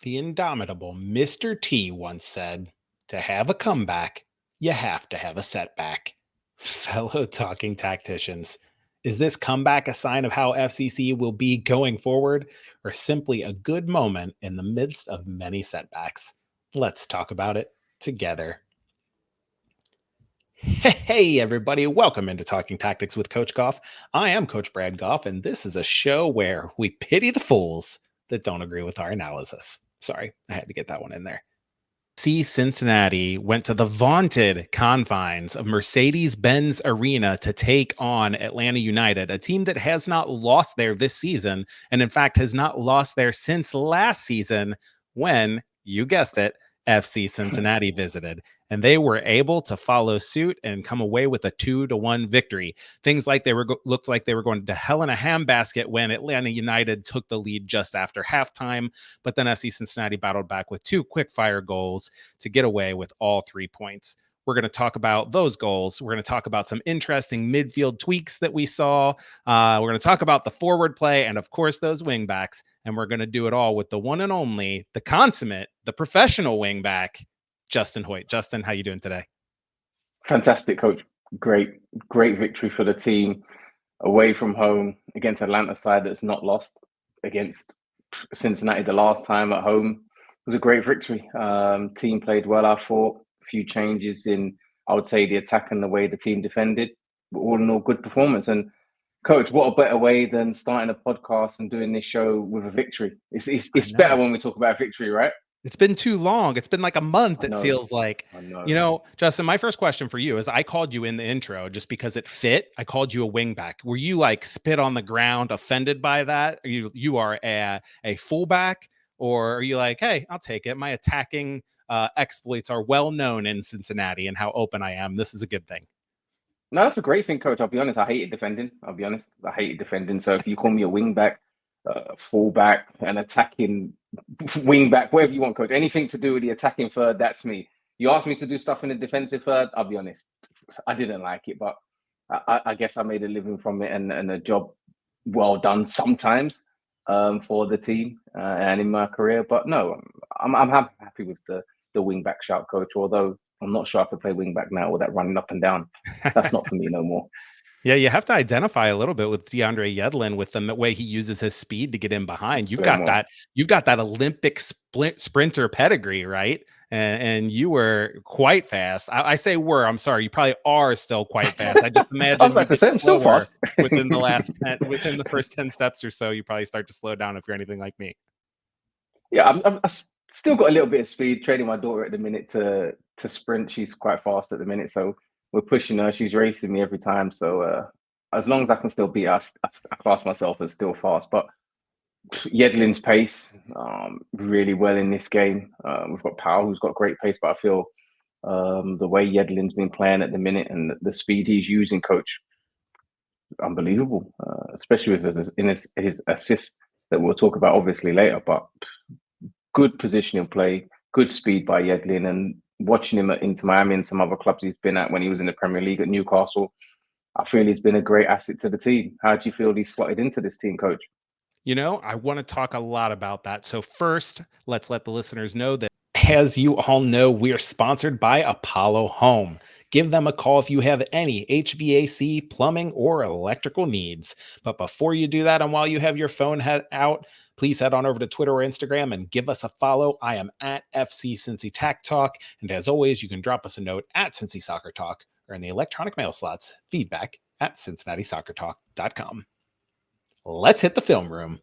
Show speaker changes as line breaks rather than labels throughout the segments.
The indomitable Mr. T once said, "To have a comeback, you have to have a setback." Fellow talking tacticians, is this comeback a sign of how FCC will be going forward, or simply a good moment in the midst of many setbacks? Let's talk about it together. Hey, everybody, welcome into Talking Tactics with Coach Gough. I am Coach Brad Gough, and this is a show where we pity the fools that don't agree with our analysis. Sorry, I had to get that one in there. FC Cincinnati went to the vaunted confines of Mercedes-Benz Arena to take on Atlanta United, a team that has not lost there this season, and in fact has not lost there since last season when, you guessed it, FC Cincinnati visited. And they were able to follow suit and come away with a 2-1 victory. Things like looked like they were going to hell in a handbasket when Atlanta United took the lead just after halftime. But then FC Cincinnati battled back with 2 quick-fire goals to get away with all 3 points. We're going to talk about those goals. We're going to talk about some interesting midfield tweaks that we saw. We're going to talk about the forward play and, of course, those wingbacks. And we're going to do it all with the one and only, the consummate, the professional wingback, Justin Hoyte. Justin, how you doing today?
Fantastic, Coach. Great victory for the team away from home against Atlanta side that's not lost, against Cincinnati the last time at home. It was a great victory. Team played well, I thought. A few changes in, I would say, the attack and the way the team defended. All in all, good performance. And Coach, what a better way than starting a podcast and doing this show with a victory. It's better when we talk about victory, right?
It's been too long. It's been like a month, it feels like.
I know.
You know, Justin, my first question for you is, I called you in the intro just because it fit. I called you a wingback. Were you like spit on the ground, offended by that? Or you are a fullback, or are you like, hey, I'll take it. My attacking exploits are well known in Cincinnati and how open I am. This is a good thing.
No, that's a great thing, Coach. I'll be honest. I hated defending. I'll be honest. I hated defending. So if you call me a wingback, fullback, an attacking wingback, whatever you want, Coach, anything to do with the attacking third, that's me. You asked me to do stuff in the defensive third, I'll be honest, I didn't like it, but I guess I made a living from it and a job well done sometimes for the team and in my career. But no, I'm happy with the wingback shout, Coach, although I'm not sure I could play wingback now with that running up and down. That's not for me no more.
Yeah, you have to identify a little bit with DeAndre Yedlin with the way he uses his speed to get in behind. You've got that Olympic sprinter pedigree, right? And you were quite fast. I say were. I'm sorry. You probably are still quite fast. I just imagine
I was about to say, I'm still fast.
within the first 10 steps or so. You probably start to slow down if you're anything like me.
Yeah, I still got a little bit of speed. Training my daughter at the minute to sprint. She's quite fast at the minute, so we're pushing her. She's racing me every time. So as long as I can still beat her, I class myself as still fast. But Yedlin's pace really well in this game. We've got Powell, who's got great pace, but I feel the way Yedlin's been playing at the minute and the speed he's using, Coach, unbelievable. Especially with his assist that we'll talk about obviously later. But good positioning play, good speed by Yedlin, and watching him at Inter Miami and some other clubs he's been at when he was in the Premier League at Newcastle, I feel he's been a great asset to the team. How do you feel he's slotted into this team, Coach?
You know, I want to talk a lot about that. So first, let's let the listeners know that, as you all know, we are sponsored by Apollo Home. Give them a call if you have any HVAC, plumbing, or electrical needs. But before you do that, and while you have your phone out, please head on over to Twitter or Instagram and give us a follow. I am at FC Cincy Tac Talk. And as always, you can drop us a note at Cincy Soccer Talk or in the electronic mail slots, feedback at CincinnatiSoccerTalk.com. Let's hit the film room.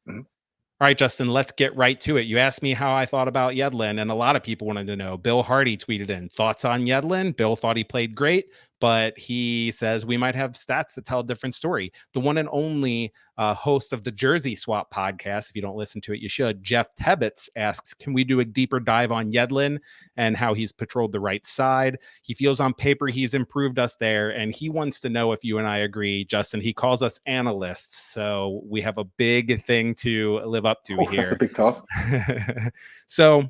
Mm-hmm.
All right, Justin, let's get right to it. You asked me how I thought about Yedlin, and a lot of people wanted to know. Bill Hardy tweeted in, thoughts on Yedlin? Bill thought he played great, but he says we might have stats that tell a different story. The one and only host of the Jersey Swap podcast, if you don't listen to it, you should, Jeff Tebbets, asks, can we do a deeper dive on Yedlin and how he's patrolled the right side? He feels on paper he's improved us there, and he wants to know if you and I agree, Justin. He calls us analysts, so we have a big thing to live up to here.
That's a big task.
So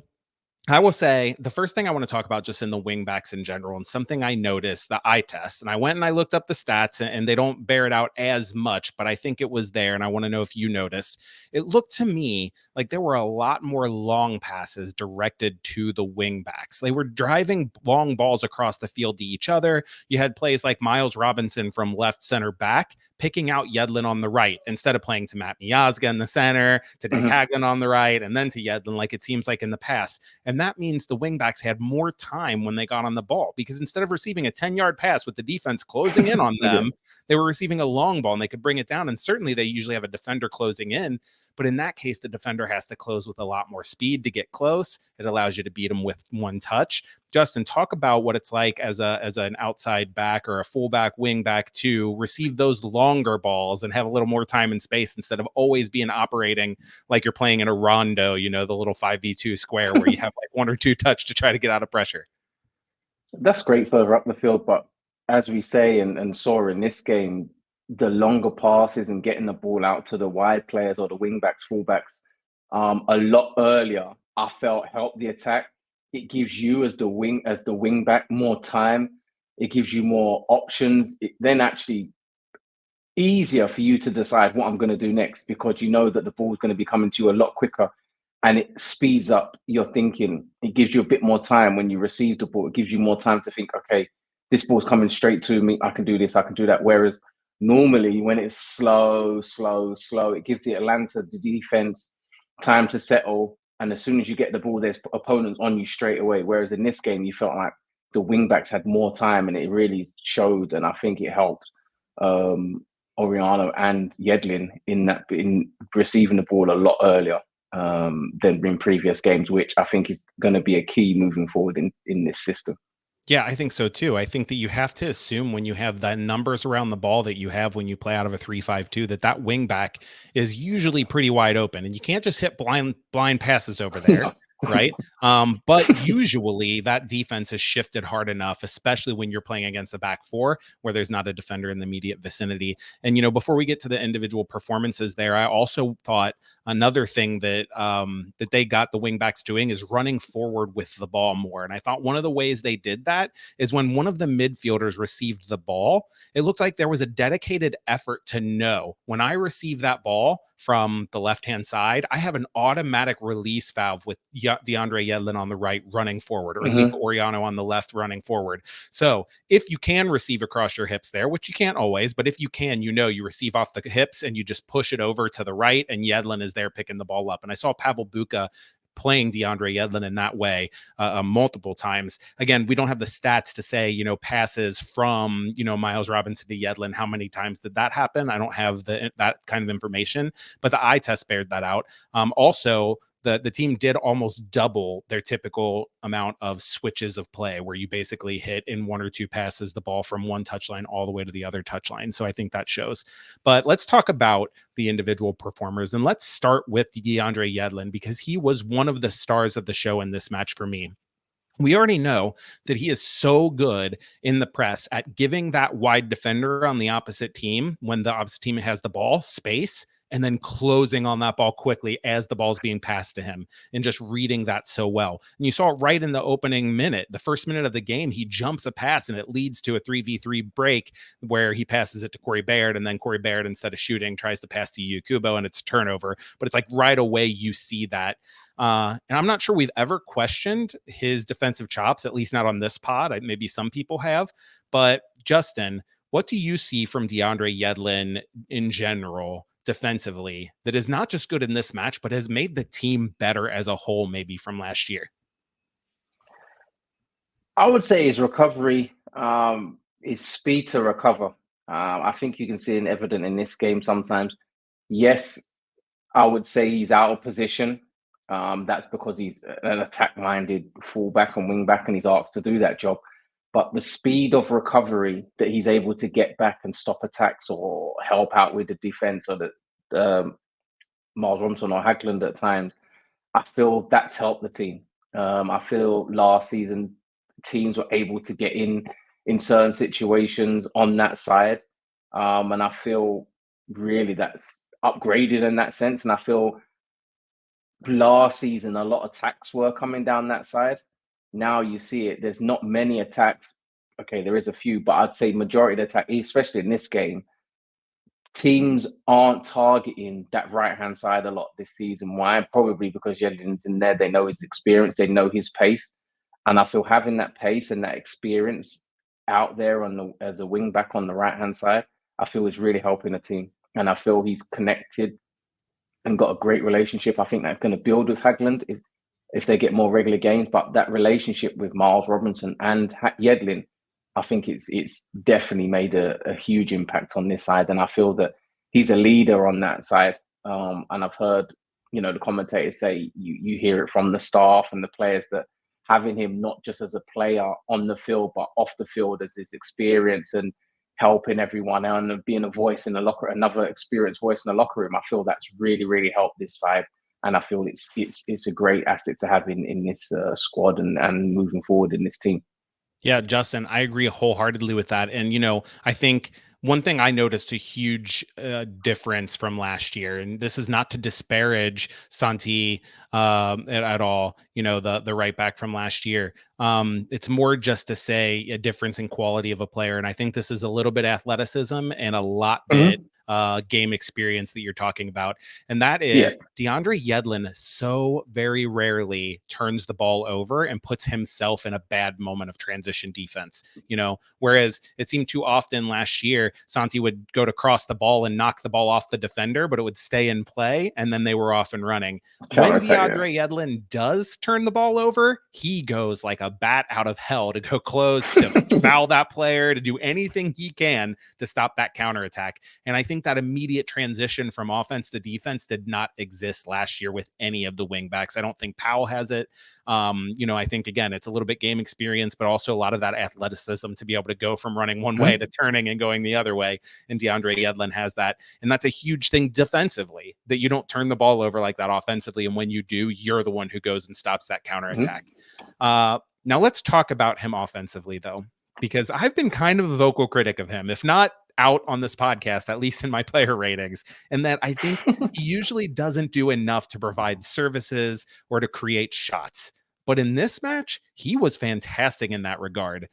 I will say the first thing I want to talk about just in the wingbacks in general, and something I noticed, the eye test, and I went and I looked up the stats, and they don't bear it out as much, but I think it was there. And I want to know if you noticed. It looked to me like there were a lot more long passes directed to the wingbacks. They were driving long balls across the field to each other. You had plays like Miles Robinson from left center back picking out Yedlin on the right instead of playing to Matt Miazga in the center, to Nick
Mhm.
Haglin on the right, and then to Yedlin, like it seems like in the past. And that means the wingbacks had more time when they got on the ball, because instead of receiving a 10-yard pass with the defense closing in on
Yeah.
them, they were receiving a long ball and they could bring it down. And certainly they usually have a defender closing in. But in that case, the defender has to close with a lot more speed to get close. It allows you to beat them with one touch. Justin, talk about what it's like as an outside back or a fullback, wing back to receive those longer balls and have a little more time and space instead of always being operating like you're playing in a rondo, the little 5v2 square where you have like one or two touch to try to get out of pressure.
That's great further up the field, but as we say and saw in this game, the longer passes and getting the ball out to the wide players or the wing backs, fullbacks, a lot earlier, I felt helped the attack. It gives you as the wing back more time. It gives you more options. It then actually easier for you to decide what I'm going to do next because you know that the ball's going to be coming to you a lot quicker and it speeds up your thinking. It gives you a bit more time when you receive the ball. It gives you more time to think, okay, this ball's coming straight to me. I can do this, I can do that. Whereas normally when it's slow, slow, slow, it gives the defense time to settle. And as soon as you get the ball, there's opponents on you straight away. Whereas in this game, you felt like the wingbacks had more time and it really showed. And I think it helped. Oriano and Yedlin in receiving the ball a lot earlier than in previous games, which I think is going to be a key moving forward in this system.
Yeah, I think so too. I think that you have to assume when you have the numbers around the ball that you have when you play out of a 3-5-2 that wing back is usually pretty wide open, and you can't just hit blind passes over there,
No.
right? But usually that defense is shifted hard enough, especially when you're playing against the back four where there's not a defender in the immediate vicinity. And before we get to the individual performances there, I also thought another thing that they got the wingbacks doing is running forward with the ball more. And I thought one of the ways they did that is when one of the midfielders received the ball, it looked like there was a dedicated effort to know when I receive that ball from the left-hand side, I have an automatic release valve with DeAndre Yedlin on the right running forward, or Nico
Mm-hmm.
Oriano on the left running forward. So if you can receive across your hips there, which you can't always, but if you can, you receive off the hips and you just push it over to the right, and Yedlin is there picking the ball up. And I saw Pavel Bucha playing DeAndre Yedlin in that way multiple times. Again, we don't have the stats to say, passes from, Miles Robinson to Yedlin. How many times did that happen? I don't have that kind of information, but the eye test bared that out. Also, the team did almost double their typical amount of switches of play, where you basically hit in one or two passes the ball from one touchline all the way to the other touchline. So I think that shows. But let's talk about the individual performers, and let's start with DeAndre Yedlin, because he was one of the stars of the show in this match for me. We already know that he is so good in the press at giving that wide defender on the opposite team, when the opposite team has the ball, space, and then closing on that ball quickly as the ball's being passed to him, and just reading that so well. And you saw it right in the opening minute, the first minute of the game, he jumps a pass and it leads to a 3v3 break where he passes it to Corey Baird, and then Corey Baird, instead of shooting, tries to pass to Yu Kubo, and it's a turnover. But it's like right away you see that. And I'm not sure we've ever questioned his defensive chops, at least not on this pod. Maybe some people have. But Justin, what do you see from DeAndre Yedlin in general defensively that is not just good in this match, but has made the team better as a whole, maybe from last year?
I would say his recovery, his speed to recover. I think you can see it evident in this game sometimes. Yes, I would say he's out of position. That's because he's an attack-minded fullback and wingback, and he's asked to do that job. But the speed of recovery that he's able to get back and stop attacks or help out with the defense, or the Miles Robinson or Hagland at times, I feel that's helped the team. I feel last season teams were able to get in certain situations on that side, and I feel really that's upgraded in that sense. And I feel last season, a lot of attacks were coming down that side. Now you see it. There's not many attacks. Okay, there is a few, but I'd say majority of the attack, especially in this game, teams aren't targeting that right hand side a lot this season. Why? Probably because Yedlin's in there. They know his experience. They know his pace, and I feel having that pace and that experience out there on the as a wing back on the right hand side, I feel is really helping the team. And I feel he's connected and got a great relationship. I think that's going to build with Hagland if they get more regular games. But that relationship with Miles Robinson and Yedlin, I think it's definitely made a huge impact on this side. And I feel that he's a leader on that side. And I've heard, the commentators say you hear it from the staff and the players that having him not just as a player on the field, but off the field as his experience and helping everyone and being a voice in the locker, another experienced voice in the locker room. I feel that's really, really helped this side. And I feel it's a great asset to have in this squad and moving forward in this team.
Yeah, Justin, I agree wholeheartedly with that. And, I think one thing I noticed a huge difference from last year, and this is not to disparage Santi at all, the right back from last year. It's more just to say a difference in quality of a player. And I think this is a little bit athleticism and a lot bit game experience that you're talking about. And that is DeAndre Yedlin so very rarely turns the ball over and puts himself in a bad moment of transition defense, whereas it seemed too often last year, Santi would go to cross the ball and knock the ball off the defender, but it would stay in play and then they were off and running. When DeAndre Yedlin does turn the ball over, he goes like a bat out of hell to go close, to foul that player, to do anything he can to stop that counterattack. And I think that immediate transition from offense to defense did not exist last year with any of the wingbacks. I don't think Powell has it. I think, again, it's a little bit game experience, but also a lot of that athleticism to be able to go from running one way to turning and going the other way. And DeAndre Yedlin has that. And that's a huge thing defensively, that you don't turn the ball over like that offensively. And when you do, you're the one who goes and stops that counterattack. Now let's talk about him offensively, though, because I've been kind of a vocal critic of him, if not out on this podcast, at least in my player ratings, and that I think he usually doesn't do enough to provide services or to create shots. But in this match, he was fantastic in that regard.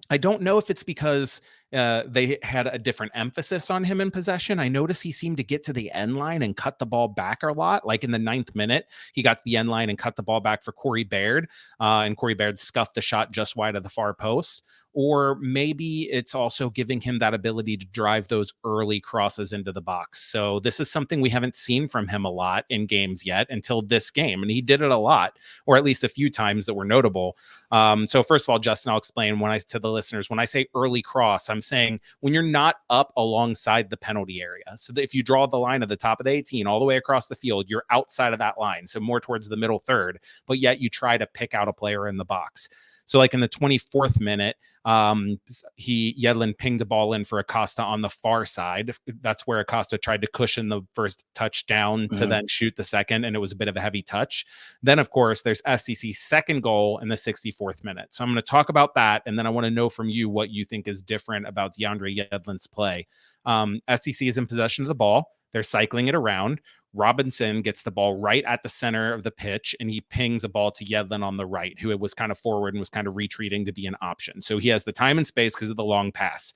I don't know if it's because they had a different emphasis on him in possession. I noticed he seemed to get to the end line and cut the ball back a lot. Like in the 9th minute, he got to the end line and cut the ball back for Corey Baird. And Corey Baird scuffed the shot just wide of the far post. Or maybe it's also giving him that ability to drive those early crosses into the box. So this is something we haven't seen from him a lot in games yet until this game. And he did it a lot, or at least a few times that were notable. So first of all, Justin, I'll explain to the listeners, when I say early cross, I'm saying when you're not up alongside the penalty area. So that if you draw the line at the top of the 18 all the way across the field, you're outside of that line. So more towards the middle third, but yet you try to pick out a player in the box. So like in the 24th minute, Yedlin pinged a ball in for Acosta on the far side. That's where Acosta tried to cushion the first touchdown to then shoot the second, and it was a bit of a heavy touch. Then, of course, there's SCC's second goal in the 64th minute. So I'm going to talk about that, and then I want to know from you what you think is different about DeAndre Yedlin's play. SCC is in possession of the ball. They're cycling it around. Robinson gets the ball right at the center of the pitch, and he pings a ball to Yedlin on the right, who was kind of forward and was kind of retreating to be an option. So he has the time and space because of the long pass.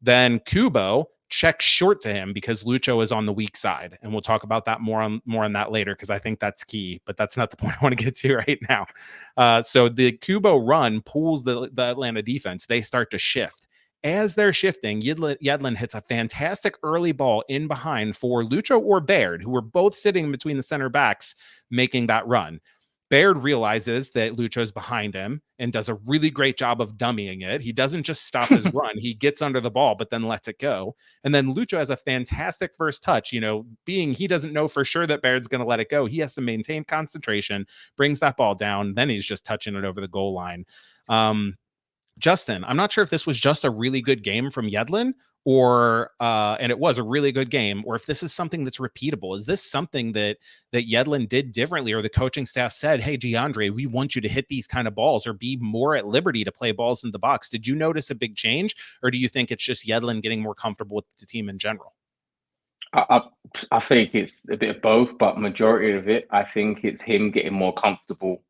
Then Kubo checks short to him because Lucho is on the weak side. And we'll talk about that more on that later, because I think that's key, but that's not the point I want to get to right now. So the Kubo run pulls the Atlanta defense. They start to shift. As they're shifting, Yedlin hits a fantastic early ball in behind for Lucho or Baird, who were both sitting between the center backs making that run. Baird realizes that Lucho's behind him and does a really great job of dummying it. He doesn't just stop his run. He gets under the ball, but then lets it go. And then Lucho has a fantastic first touch, being he doesn't know for sure that Baird's going to let it go. He has to maintain concentration, brings that ball down. Then he's just touching it over the goal line. Justin, I'm not sure if this was just a really good game from Yedlin and it was a really good game, or if this is something that's repeatable. Is this something that Yedlin did differently, or the coaching staff said, hey, DeAndre, we want you to hit these kind of balls or be more at liberty to play balls in the box? Did you notice a big change, or do you think it's just Yedlin getting more comfortable with the team in general?
I, I think it's a bit of both, but majority of it, I think it's him getting more comfortable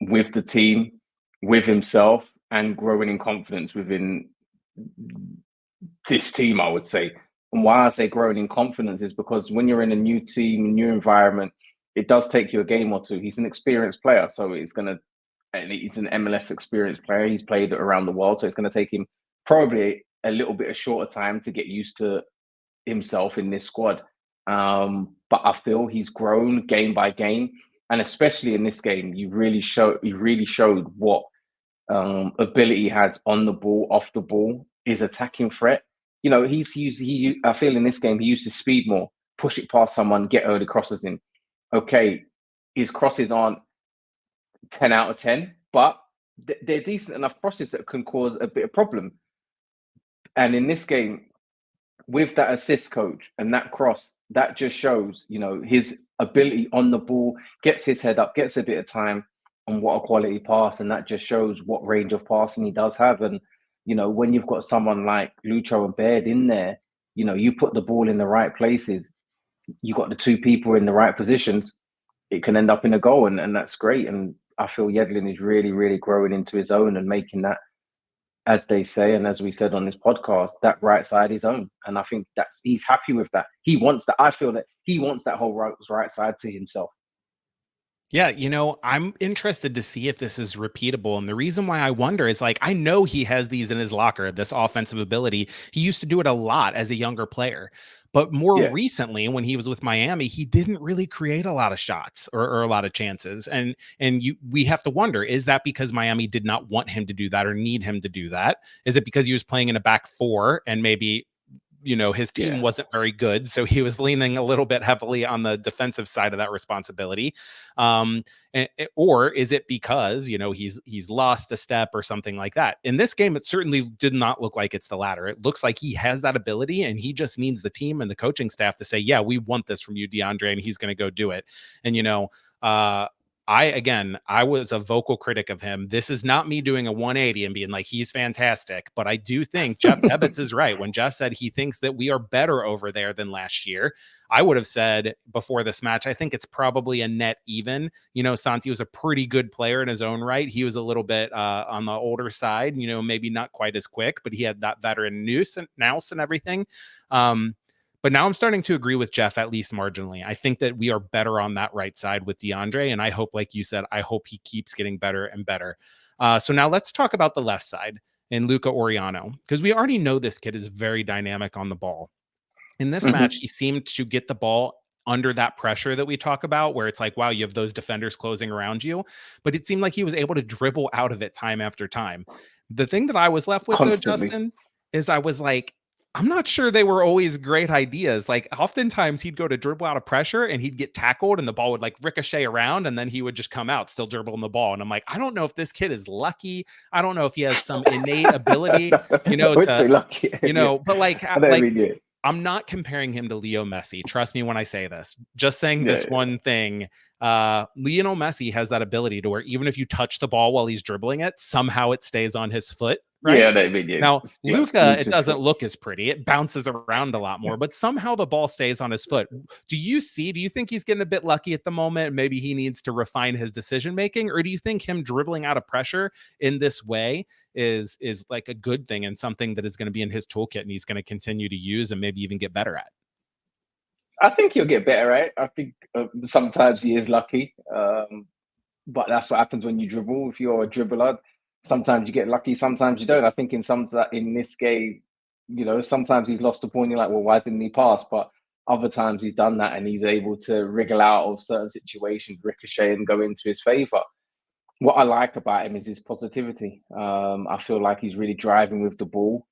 with the team, with himself, and growing in confidence within this team, I would say. And why I say growing in confidence is because when you're in a new team, new environment, it does take you a game or two. He's an experienced player, so he's an MLS experienced player. He's played around the world, so it's gonna take him probably a little bit of shorter time to get used to himself in this squad. But I feel he's grown game by game, and especially in this game, he really showed what ability he has on the ball, off the ball, his attacking threat. You know, I feel in this game he used his speed more, push it past someone, get early crosses in. Okay, his crosses aren't 10 out of 10, but they're decent enough crosses that can cause a bit of problem. And in this game, with that assist coach and that cross, that just shows, his ability on the ball, gets his head up, gets a bit of time, and what a quality pass. And that just shows what range of passing he does have. And, when you've got someone like Lucho and Baird in there, you put the ball in the right places, you got the two people in the right positions, it can end up in a goal. And that's great. And I feel Yedlin is really, really growing into his own and making that, as they say, and as we said on this podcast, that right side his own. And I think he's happy with that. He wants that. I feel that he wants that whole right side to himself.
Yeah, I'm interested to see if this is repeatable. And the reason why I wonder is I know he has these in his locker, this offensive ability. He used to do it a lot as a younger player. But more recently, when he was with Miami, he didn't really create a lot of shots or a lot of chances. And we have to wonder, is that because Miami did not want him to do that or need him to do that? Is it because he was playing in a back four and maybe his team wasn't very good, so he was leaning a little bit heavily on the defensive side of that responsibility, or is it because he's lost a step or something like that? In this game, it certainly did not look like it's the latter. It looks like he has that ability, and he just needs the team and the coaching staff to say, "Yeah, we want this from you, DeAndre," and he's going to go do it. And I was a vocal critic of him. This is not me doing a 180 and being like, he's fantastic. But I do think Jeff Tebbets is right. When Jeff said he thinks that we are better over there than last year, I would have said before this match, I think it's probably a net even. Santi was a pretty good player in his own right. He was a little bit on the older side, maybe not quite as quick, but he had that veteran nous and everything. But now I'm starting to agree with Jeff, at least marginally. I think that we are better on that right side with DeAndre. And I hope, like you said, I hope he keeps getting better and better. So now let's talk about the left side and Luca Oriano, because we already know this kid is very dynamic on the ball. In this match, he seemed to get the ball under that pressure that we talk about, where it's like, wow, you have those defenders closing around you. But it seemed like he was able to dribble out of it time after time. The thing that I was left with, though, Justin, is I was like, I'm not sure they were always great ideas. Oftentimes he'd go to dribble out of pressure and he'd get tackled and the ball would ricochet around and then he would just come out still dribbling the ball. And I'm like, I don't know if this kid is lucky. I don't know if he has some innate ability,
lucky.
but I'm not comparing him to Leo Messi. Trust me when I say this. Just saying one thing. Lionel Messi has that ability to where even if you touch the ball while he's dribbling it, somehow it stays on his foot. Right?
Yeah,
now, Luca, it doesn't look as pretty. It bounces around a lot more, but somehow the ball stays on his foot. Do you think he's getting a bit lucky at the moment? Maybe he needs to refine his decision making, or do you think him dribbling out of pressure in this way is like a good thing and something that is going to be in his toolkit and he's going to continue to use and maybe even get better at?
I think he'll get better at it. I think sometimes he is lucky, but that's what happens when you dribble. If you're a dribbler, sometimes you get lucky, sometimes you don't. I think in this game, sometimes he's lost the point. You're like, well, why didn't he pass? But other times he's done that and he's able to wriggle out of certain situations, ricochet and go into his favor. What I like about him is his positivity. I feel like he's really driving with the ball.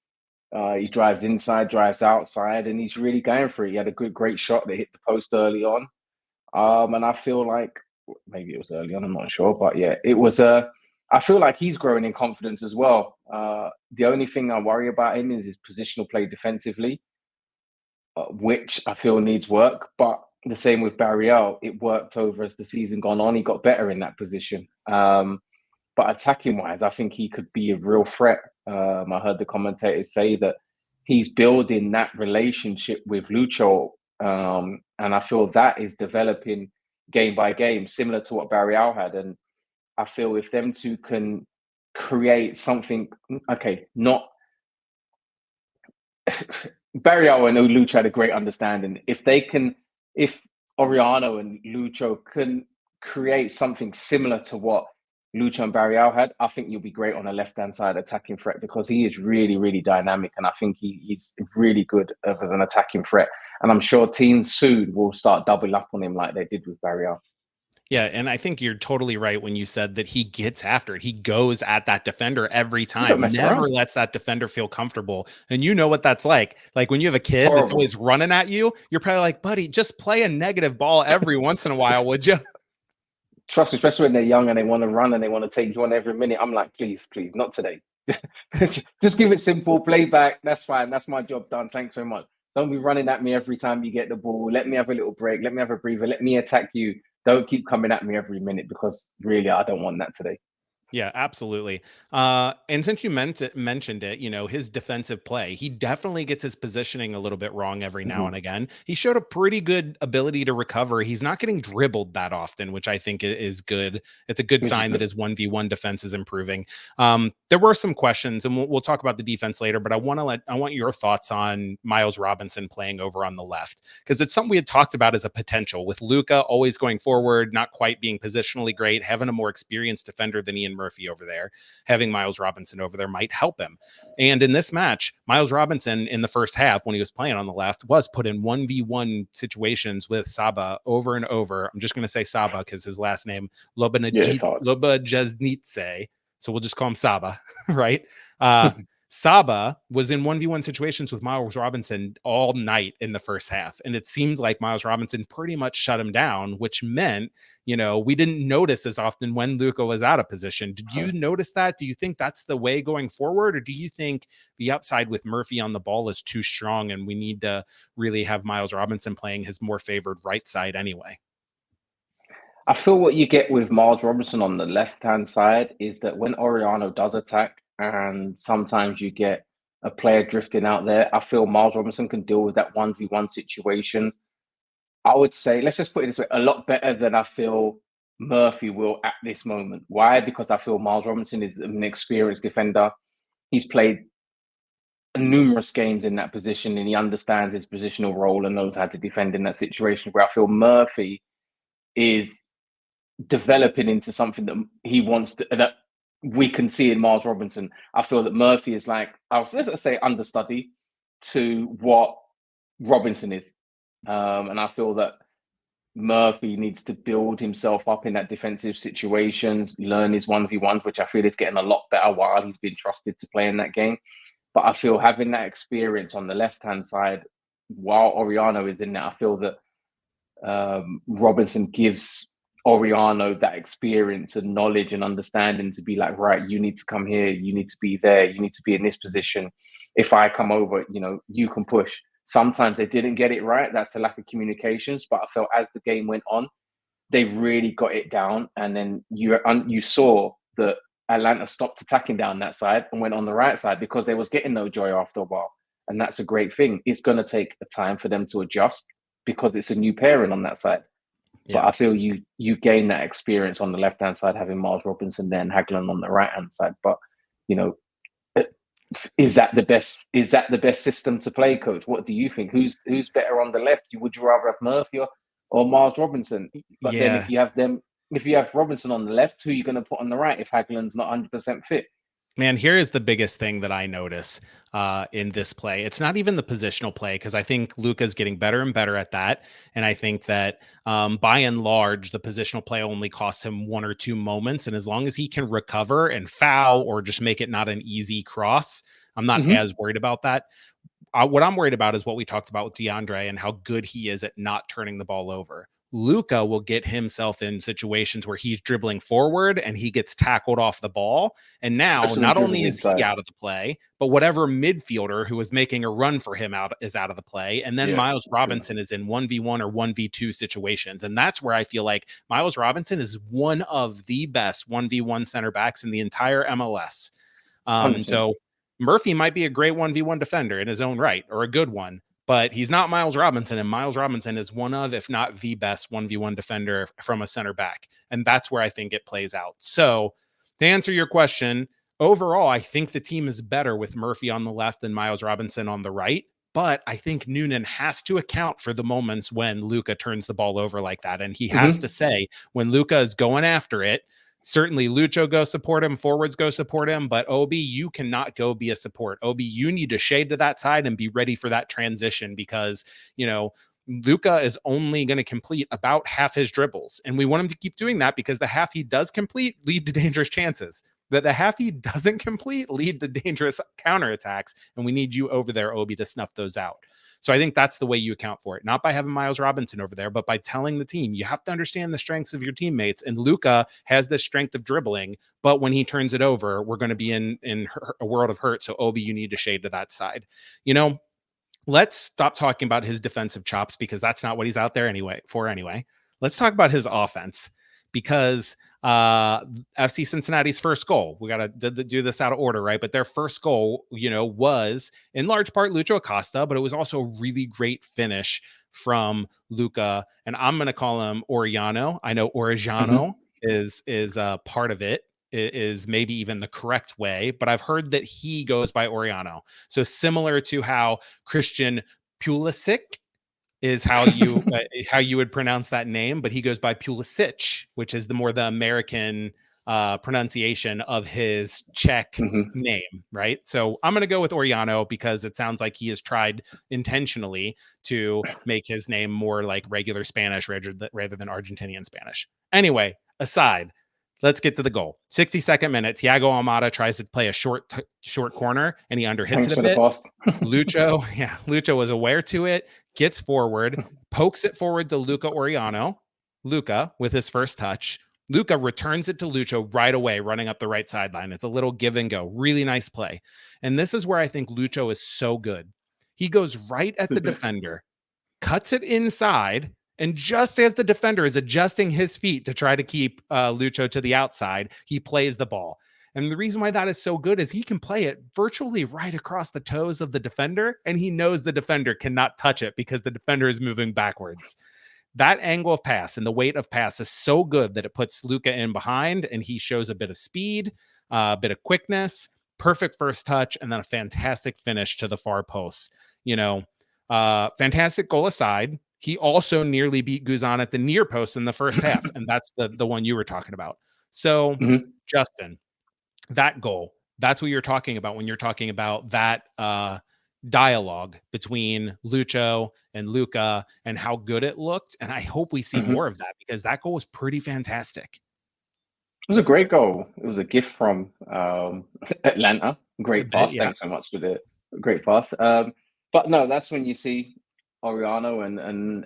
He drives inside, drives outside, and he's really going for it. He had a great shot that hit the post early on. And I feel like maybe it was early on, I'm not sure, but yeah, it was I feel like he's growing in confidence as well. The only thing I worry about him is his positional play defensively, which I feel needs work. But the same with Barriel, it worked over as the season gone on. He got better in that position. But attacking wise, I think he could be a real threat. I heard the commentators say that he's building that relationship with Lucho And I feel that is developing game by game, similar to what Barry Al had. And I feel if them two can create something, okay, not Barry Al and Lucho had a great understanding. If Oriano and Lucho can create something similar to what Lucho and Barry Al had, I think you'll be great on the left-hand side attacking threat, because he is really, really dynamic. And I think he's really good as an attacking threat. And I'm sure teams soon will start doubling up on him like they did with Barry Al.
Yeah, and I think you're totally right when you said that he gets after it. He goes at that defender every time, never lets that defender feel comfortable. And you know what that's like. Like when you have a kid that's always running at you, you're probably like, buddy, just play a negative ball every once in a while, would you?
Trust me, especially when they're young and they want to run and they want to take you on every minute. I'm like, please, not today. Just give it simple, play back. That's fine. That's my job done. Thanks so much. Don't be running at me every time you get the ball. Let me have a little break. Let me have a breather. Let me attack you. Don't keep coming at me every minute, because really, I don't want that today.
Yeah, absolutely. And since you mentioned it, you know, his defensive play, he definitely gets his positioning a little bit wrong every now and again. He showed a pretty good ability to recover. He's not getting dribbled that often, which I think is good. It's a good sign that his 1v1 defense is improving. There were some questions, and we'll talk about the defense later, but I want your thoughts on Miles Robinson playing over on the left, because it's something we had talked about as a potential with Luca always going forward, not quite being positionally great, having a more experienced defender than Ian Murphy over there. Having Miles Robinson over there might help him. And in this match, Miles Robinson in the first half, when he was playing on the left, was put in 1v1 situations with Saba over and over. I'm just going to say Saba because his last name, Lobajaznitse. So we'll just call him Saba, right? Saba was in 1v1 situations with Miles Robinson all night in the first half. And it seems like Miles Robinson pretty much shut him down, which meant, you know, we didn't notice as often when Luca was out of position. Did you notice that? Do you think that's the way going forward? Or do you think the upside with Murphy on the ball is too strong and we need to really have Miles Robinson playing his more favored right side anyway?
I feel what you get with Miles Robinson on the left-hand side is that when Oriano does attack, and sometimes you get a player drifting out there, I feel Miles Robinson can deal with that 1v1 situation. I would say, let's just put it this way, a lot better than I feel Murphy will at this moment. Why? Because I feel Miles Robinson is an experienced defender. He's played numerous games in that position and he understands his positional role and knows how to defend in that situation, where I feel Murphy is developing into something that he wants to, that we can see in Miles Robinson. I feel that Murphy is like, let's say, understudy to what Robinson is. And I feel that Murphy needs to build himself up in that defensive situations, learn his 1v1s, which I feel is getting a lot better while he's been trusted to play in that game. But I feel having that experience on the left-hand side while Oriano is in there, I feel that Robinson gives Oriano that experience and knowledge and understanding to be like, right, you need to come here, you need to be there, you need to be in this position. If I come over, you know, you can push. Sometimes they didn't get it right. That's a lack of communications. But I felt as the game went on, they really got it down. And then you saw that Atlanta stopped attacking down that side and went on the right side because they was getting no joy after a while. And that's a great thing. It's going to take a time for them to adjust because it's a new pairing on that side. Yeah. But I feel you gain that experience on the left-hand side, having Miles Robinson there and Hagelin on the right-hand side. But, you know, is that the best system to play, coach? What do you think? Who's better on the left? Would you rather have Murphy or Miles Robinson? But then if you have Robinson on the left, who are you going to put on the right if Hagelin's not 100% fit?
Man, here is the biggest thing that I notice in this play. It's not even the positional play, because I think Luca's getting better and better at that. And I think that by and large, the positional play only costs him 1 or 2 moments. And as long as he can recover and foul or just make it not an easy cross, I'm not as worried about that. What I'm worried about is what we talked about with DeAndre and how good he is at not turning the ball over. Luca will get himself in situations where he's dribbling forward and he gets tackled off the ball. And now not only is he out of the play, but whatever midfielder who is making a run for him is out of the play. And then Miles Robinson is in 1v1 or 1v2 situations. And that's where I feel like Miles Robinson is one of the best 1v1 center backs in the entire MLS. So Murphy might be a great 1v1 defender in his own right, or a good one. but he's not Miles Robinson. And Miles Robinson is one of, if not the best 1v1 defender from a center back. And that's where I think it plays out. So to answer your question, overall, I think the team is better with Murphy on the left and Miles Robinson on the right. But I think Noonan has to account for the moments when Lucha turns the ball over like that. And he has to say, when Lucha is going after it, certainly Lucho go support him, forwards go support him, but Obi, you cannot go be a support. Obi, you need to shade to that side and be ready for that transition because, you know, Lucha is only going to complete about half his dribbles. And we want him to keep doing that because the half he does complete lead to dangerous chances. That the half he doesn't complete lead to dangerous counterattacks. And we need you over there, Obi, to snuff those out. So I think that's the way you account for it. Not by having Miles Robinson over there, but by telling the team, you have to understand the strengths of your teammates. And Lucha has the strength of dribbling, but when he turns it over, we're going to be in a world of hurt. So Obi, you need to shade to that side. You know, let's stop talking about his defensive chops because that's not what he's out there anyway. Let's talk about his offense because FC Cincinnati's first goal, we got to do this out of order, right? But their first goal, you know, was in large part Lucho Acosta, but it was also a really great finish from Luca, and I'm going to call him Oriano. I know Orejano is part of it. Is maybe even the correct way, but I've heard that he goes by Oriano. So similar to how Christian Pulisic is how you would pronounce that name, but he goes by Pulisic, which is the American pronunciation of his Czech name, right? So I'm going to go with Oriano because it sounds like he has tried intentionally to make his name more like regular Spanish rather than Argentinian Spanish. Anyway, aside, let's get to the goal. 62nd minute, Thiago Almada tries to play a short corner, and he underhits it a bit. Lucho was aware to it, gets forward, pokes it forward to Luca Oriano. Luca with his first touch. Luca returns it to Lucho right away, running up the right sideline. It's a little give and go. Really nice play. And this is where I think Lucho is so good. He goes right at the defender, cuts it inside, and just as the defender is adjusting his feet to try to keep Lucho to the outside, he plays the ball. And the reason why that is so good is he can play it virtually right across the toes of the defender, and he knows the defender cannot touch it because the defender is moving backwards. That angle of pass and the weight of pass is so good that it puts Luca in behind, and he shows a bit of speed, a bit of quickness, perfect first touch, and then a fantastic finish to the far post. You know, fantastic goal aside, he also nearly beat Guzan at the near post in the first half, and that's the one you were talking about. So, Justin, that goal, that's what you're talking about when you're talking about that dialogue between Lucho and Luca and how good it looked. And I hope we see more of that because that goal was pretty fantastic.
It was a great goal. It was a gift from Atlanta. Great pass. Yeah. Thanks so much for the great pass. But no, that's when you see Oriano and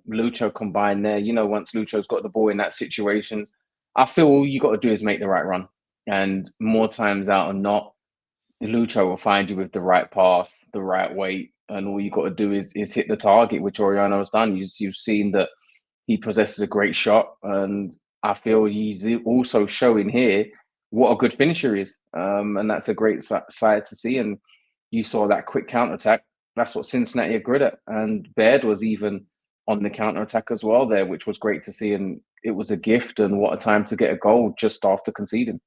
Lucho combined there. You know, once Lucho's got the ball in that situation, I feel all you got to do is make the right run. And more times out than not, Lucho will find you with the right pass, the right weight, and all you got to do is hit the target, which Oriano has done. You've seen that he possesses a great shot, and I feel he's also showing here what a good finisher is, and that's a great side to see. And you saw that quick counterattack. That's what Cincinnati are good at, and Baird was even on the counterattack as well there, which was great to see. And it was a gift, and what a time to get a goal just after conceding.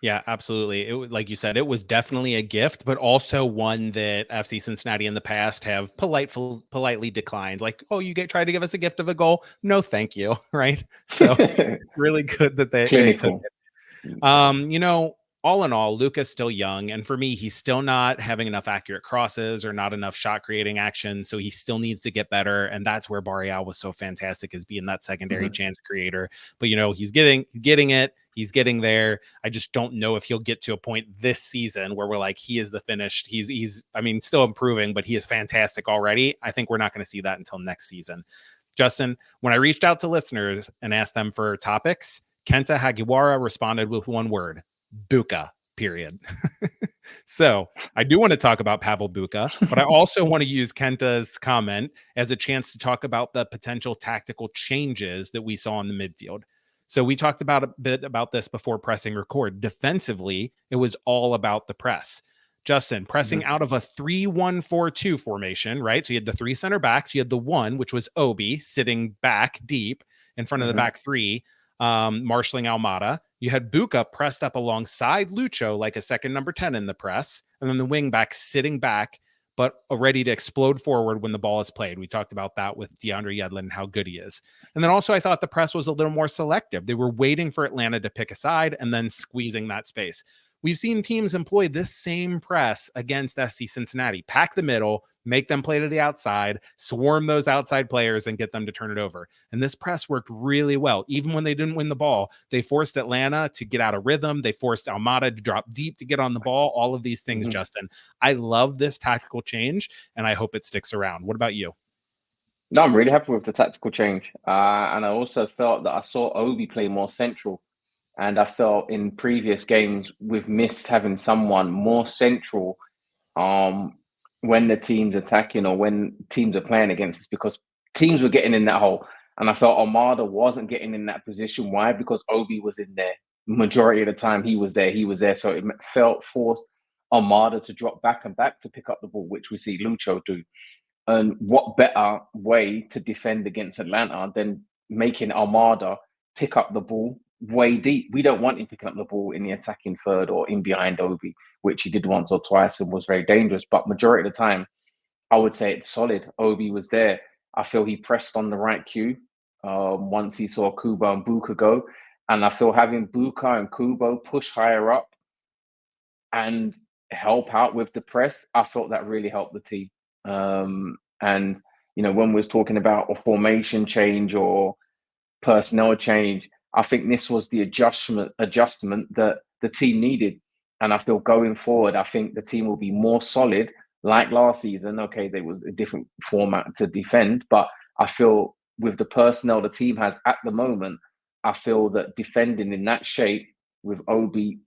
Yeah, absolutely. It was, like you said, it was definitely a gift, but also one that FC Cincinnati in the past have politely declined. Like, oh, you try to give us a gift of a goal? No, thank you. Right. So really good that they took it. You know, all in all, Luca's still young. And for me, he's still not having enough accurate crosses or not enough shot creating action. So he still needs to get better. And that's where Barreal was so fantastic, is being that secondary chance creator. But, you know, he's getting it. He's getting there. I just don't know if he'll get to a point this season where we're like, he is the finished. He's I mean, still improving, but he is fantastic already. I think we're not going to see that until next season. Justin, when I reached out to listeners and asked them for topics, Kenta Hagiwara responded with one word: Bucha, period. So I do want to talk about Pavel Bucha, but I also want to use Kenta's comment as a chance to talk about the potential tactical changes that we saw in the midfield. So we talked about a bit about this before pressing record. Defensively, it was all about the press. Justin, pressing out of a 3-1-4-2 formation, right? So you had the 3 center backs. You had the 1, which was Obi, sitting back deep in front of the back 3, marshalling Almada. You had Bucha pressed up alongside Lucho like a second number 10 in the press. And then the wing back sitting back, but ready to explode forward when the ball is played. We talked about that with DeAndre Yedlin and how good he is. And then also I thought the press was a little more selective. They were waiting for Atlanta to pick a side and then squeezing that space. We've seen teams employ this same press against FC Cincinnati. Pack the middle, make them play to the outside, swarm those outside players, and get them to turn it over. And this press worked really well. Even when they didn't win the ball, they forced Atlanta to get out of rhythm. They forced Almada to drop deep to get on the ball. All of these things, Justin. I love this tactical change, and I hope it sticks around. What about you?
No, I'm really happy with the tactical change. And I also felt that I saw Obi play more central. And I felt in previous games we've missed having someone more central when the team's attacking or when teams are playing against us, because teams were getting in that hole. And I felt Almada wasn't getting in that position. Why? Because Obi was in there. Majority of the time he was there. So it felt forced Almada to drop back and back to pick up the ball, which we see Lucho do. And what better way to defend against Atlanta than making Almada pick up the ball way deep? We don't want him picking up the ball in the attacking third or in behind Obi, which he did once or twice and was very dangerous. But majority of the time, I would say it's solid. Obi was there. I feel he pressed on the right cue once he saw Kubo and Bucha go. And I feel having Bucha and Kubo push higher up and help out with the press, I felt that really helped the team. And, you know, when we was talking about a formation change or personnel change, I think this was the adjustment that the team needed. And I feel going forward, I think the team will be more solid like last season. Okay, there was a different format to defend, but I feel with the personnel the team has at the moment, I feel that defending in that shape with Obi,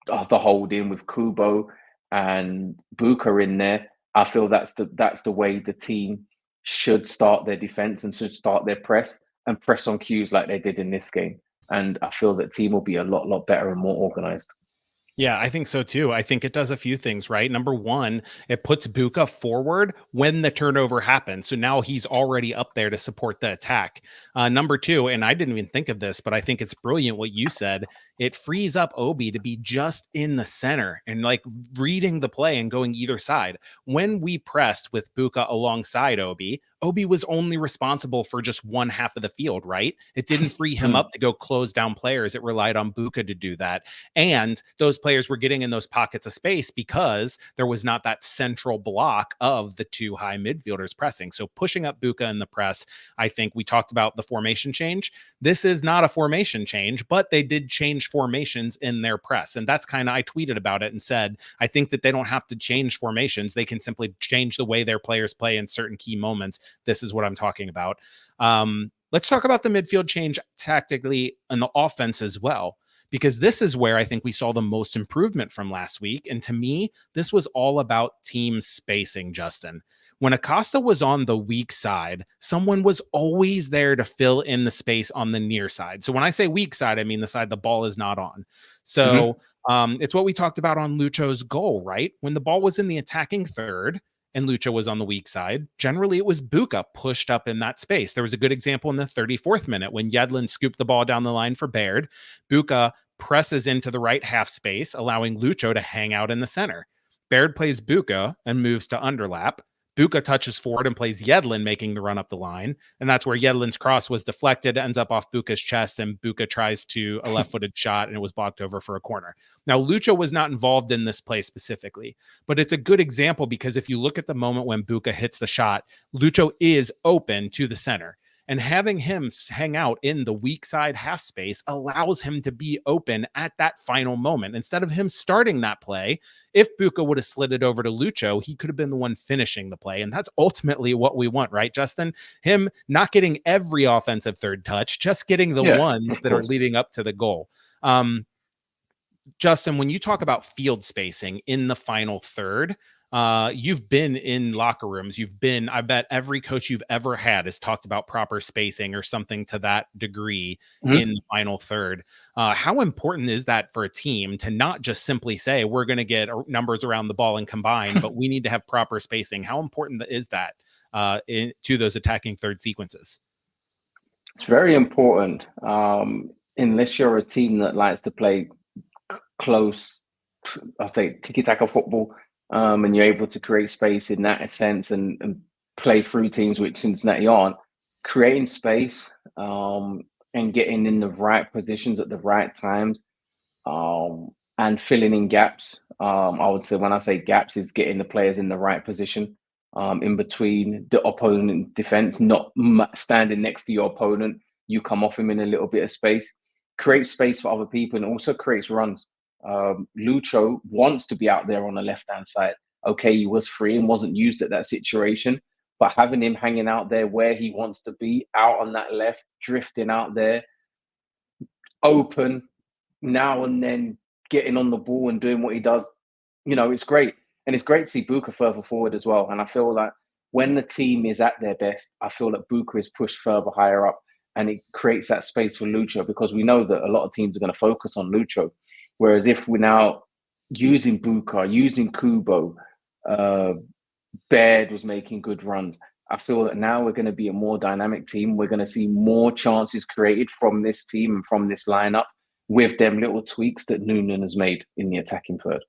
the holding with Kubo and Bucha in there, I feel that's the way the team should start their defense and should start their press and press on cues like they did in this game. And I feel that team will be a lot better and more organized.
Yeah, I think so too. I think it does a few things, right? Number one, it puts Bucha forward when the turnover happens. So now he's already up there to support the attack. Number two, and I didn't even think of this, but I think it's brilliant what you said. It frees up Obi to be just in the center and like reading the play and going either side. When we pressed with Bucha alongside Obi was only responsible for just one half of the field, right? It didn't free him up to go close down players. It relied on Bucha to do that. And those players were getting in those pockets of space because there was not that central block of the two high midfielders pressing. So pushing up Bucha in the press, I think we talked about the formation change. This is not a formation change, but they did change formations in their press. And that's kind of, I tweeted about it and said, I think that they don't have to change formations. They can simply change the way their players play in certain key moments. This is what I'm talking about. Let's talk about the midfield change tactically and the offense as well, because this is where I think we saw the most improvement from last week. And to me, this was all about team spacing, Justin. When Acosta was on the weak side, someone was always there to fill in the space on the near side. So when I say weak side, I mean the side the ball is not on. So it's what we talked about on Lucho's goal, right? When the ball was in the attacking third, and Lucho was on the weak side, generally it was Bucha pushed up in that space. There was a good example in the 34th minute when Yedlin scooped the ball down the line for Baird. Bucha presses into the right half space, allowing Lucho to hang out in the center. Baird plays Bucha and moves to underlap. Bucha touches forward and plays Yedlin, making the run up the line. And that's where Yedlin's cross was deflected, ends up off Bucha's chest, and Bucha tries to a left-footed shot, and it was blocked over for a corner. Now, Lucho was not involved in this play specifically, but it's a good example because if you look at the moment when Bucha hits the shot, Lucho is open to the center. And having him hang out in the weak side half space allows him to be open at that final moment. Instead of him starting that play, if Bucha would have slid it over to Lucho, he could have been the one finishing the play. And that's ultimately what we want, right, Justin? Him not getting every offensive third touch, just getting the ones that are leading up to the goal. Justin, when you talk about field spacing in the final third, You've been in locker rooms. I bet every coach you've ever had has talked about proper spacing or something to that degree in the final third. How important is that for a team to not just simply say, we're going to get numbers around the ball and combine, but we need to have proper spacing? How important is that to those attacking third sequences?
It's very important. Unless you're a team that likes to play close, I'd say tiki-taka football, and you're able to create space in that sense and play through teams which Cincinnati aren't, creating space and getting in the right positions at the right times, and filling in gaps. I would say when I say gaps is getting the players in the right position, in between the opponent defense, not standing next to your opponent. You come off him in a little bit of space, create space for other people, and also creates runs. Lucho wants to be out there on the left-hand side. Okay, he was free and wasn't used at that situation, but having him hanging out there where he wants to be, out on that left, drifting out there, open, now and then getting on the ball and doing what he does, it's great. And it's great to see Bucha further forward as well. And I feel like when the team is at their best, I feel that Bucha is pushed further higher up and it creates that space for Lucho, because we know that a lot of teams are going to focus on Lucho. Whereas if we're now using Bucha, using Kubo, Baird was making good runs. I feel that now we're going to be a more dynamic team. We're going to see more chances created from this team and from this lineup with them little tweaks that Noonan has made in the attacking third.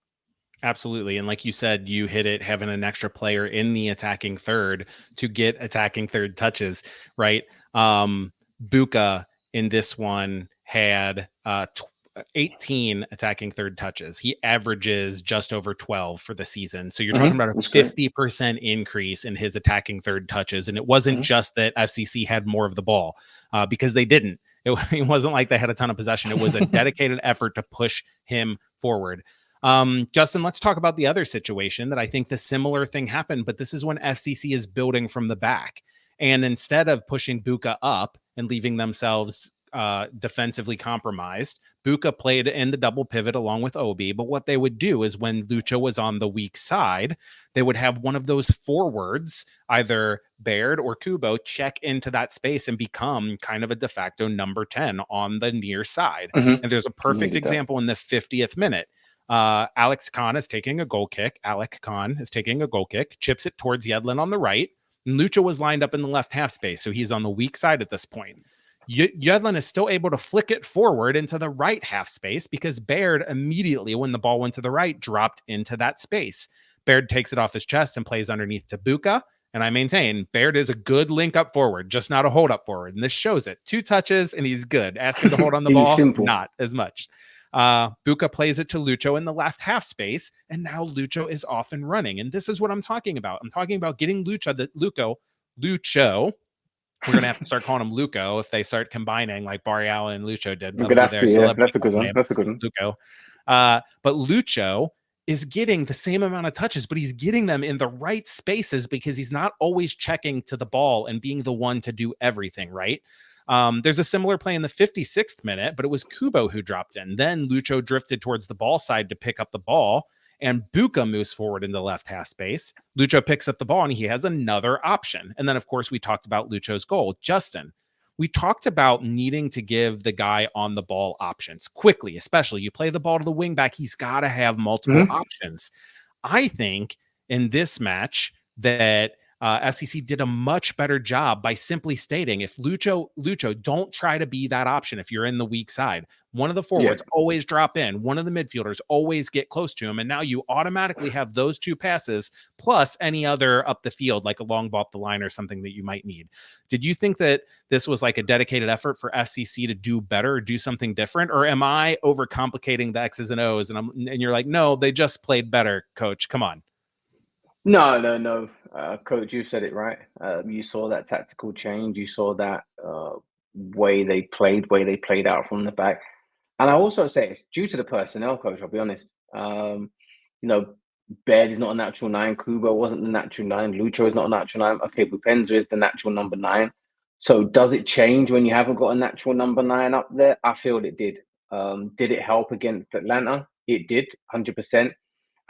Absolutely. And like you said, you hit it, having an extra player in the attacking third to get attacking third touches, right? Bucha in this one had 18 attacking third touches. He averages just over 12 for the season. So you're talking about a 50% increase in his attacking third touches. And it wasn't just that FCC had more of the ball, because they didn't. It wasn't like they had a ton of possession. It was a dedicated effort to push him forward. Justin, let's talk about the other situation that I think the similar thing happened, but this is when FCC is building from the back. And instead of pushing Bucha up and leaving themselves defensively compromised, Bucha played in the double pivot along with Obi. But what they would do is when Lucho was on the weak side, they would have one of those forwards, either Baird or Kubo, check into that space and become kind of a de facto number 10 on the near side. And there's a perfect example in the 50th minute. Alec Khan is taking a goal kick, chips it towards Yedlin on the right. And Lucho was lined up in the left half space, so he's on the weak side at this point. Yedlin is still able to flick it forward into the right half space because Baird immediately, when the ball went to the right, dropped into that space. Baird takes it off his chest and plays underneath to Bucha. And I maintain Baird is a good link up forward, just not a hold up forward. And this shows it. 2 touches and he's good. Ask him to hold on the ball, simple. Not as much. Bucha plays it to Lucho in the left half space, and now Lucho is off and running. And this is what I'm talking about. I'm talking about getting Lucho. We're gonna have to start calling him Luco if they start combining like Barrial and Lucho did.
That's a good one. That's a good one.
Luco. But Lucho is getting the same amount of touches, but he's getting them in the right spaces because he's not always checking to the ball and being the one to do everything, right? There's a similar play in the 56th minute, but it was Kubo who dropped in. Then Lucho drifted towards the ball side to pick up the ball, and Bucha moves forward in the left half space. Lucho picks up the ball, and he has another option. And then, of course, we talked about Lucho's goal. Justin, we talked about needing to give the guy on the ball options quickly, especially you play the ball to the wing back. He's got to have multiple options. I think in this match that FCC did a much better job by simply stating, if Lucho, don't try to be that option. If you're in the weak side, one of the forwards always drop in, one of the midfielders always get close to him. And now you automatically have those 2 passes plus any other up the field, like a long ball up the line or something that you might need. Did you think that this was like a dedicated effort for FCC to do better or do something different? Or am I overcomplicating the X's and O's? And you're like, no, they just played better, coach. Come on.
No. Coach, you said it right. You saw that tactical change. You saw that way they played out from the back. And I also say it's due to the personnel, coach, I'll be honest. Baird is not a natural 9. Kubo wasn't the natural 9. Lucho is not a natural 9. Okay, Boupendza is the natural number 9. So does it change when you haven't got a natural number 9 up there? I feel it did. Did it help against Atlanta? It did, 100%.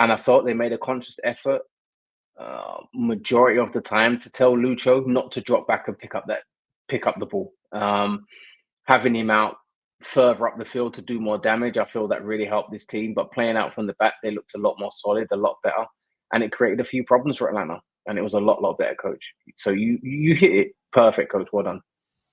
And I thought they made a conscious effort majority of the time to tell Lucho not to drop back and pick up the ball. Having him out further up the field to do more damage, I feel that really helped this team. But playing out from the back, they looked a lot more solid, a lot better, and it created a few problems for Atlanta. And it was a lot better, coach. So you hit it perfect, coach. Well done.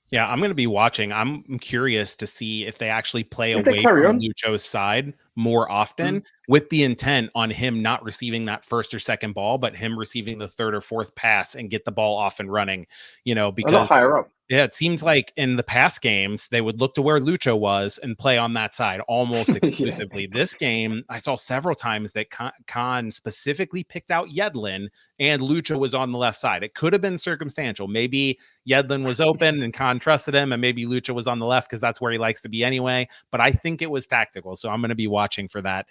Yeah, I'm going to be watching. I'm curious to see if they actually play
If they
away
carry
from
on,
Lucho's side more often with the intent on him not receiving that first or second ball, but him receiving the third or fourth pass and get the ball off and running,
a lot
because
higher up.
yeah, it seems like in the past games, they would look to where Lucho was and play on that side almost exclusively. Yeah. This game, I saw several times that Khan specifically picked out Yedlin and Lucho was on the left side. It could have been circumstantial. Maybe Yedlin was open and Khan trusted him, and maybe Lucho was on the left because that's where he likes to be anyway. But I think it was tactical, so I'm going to be watching for that.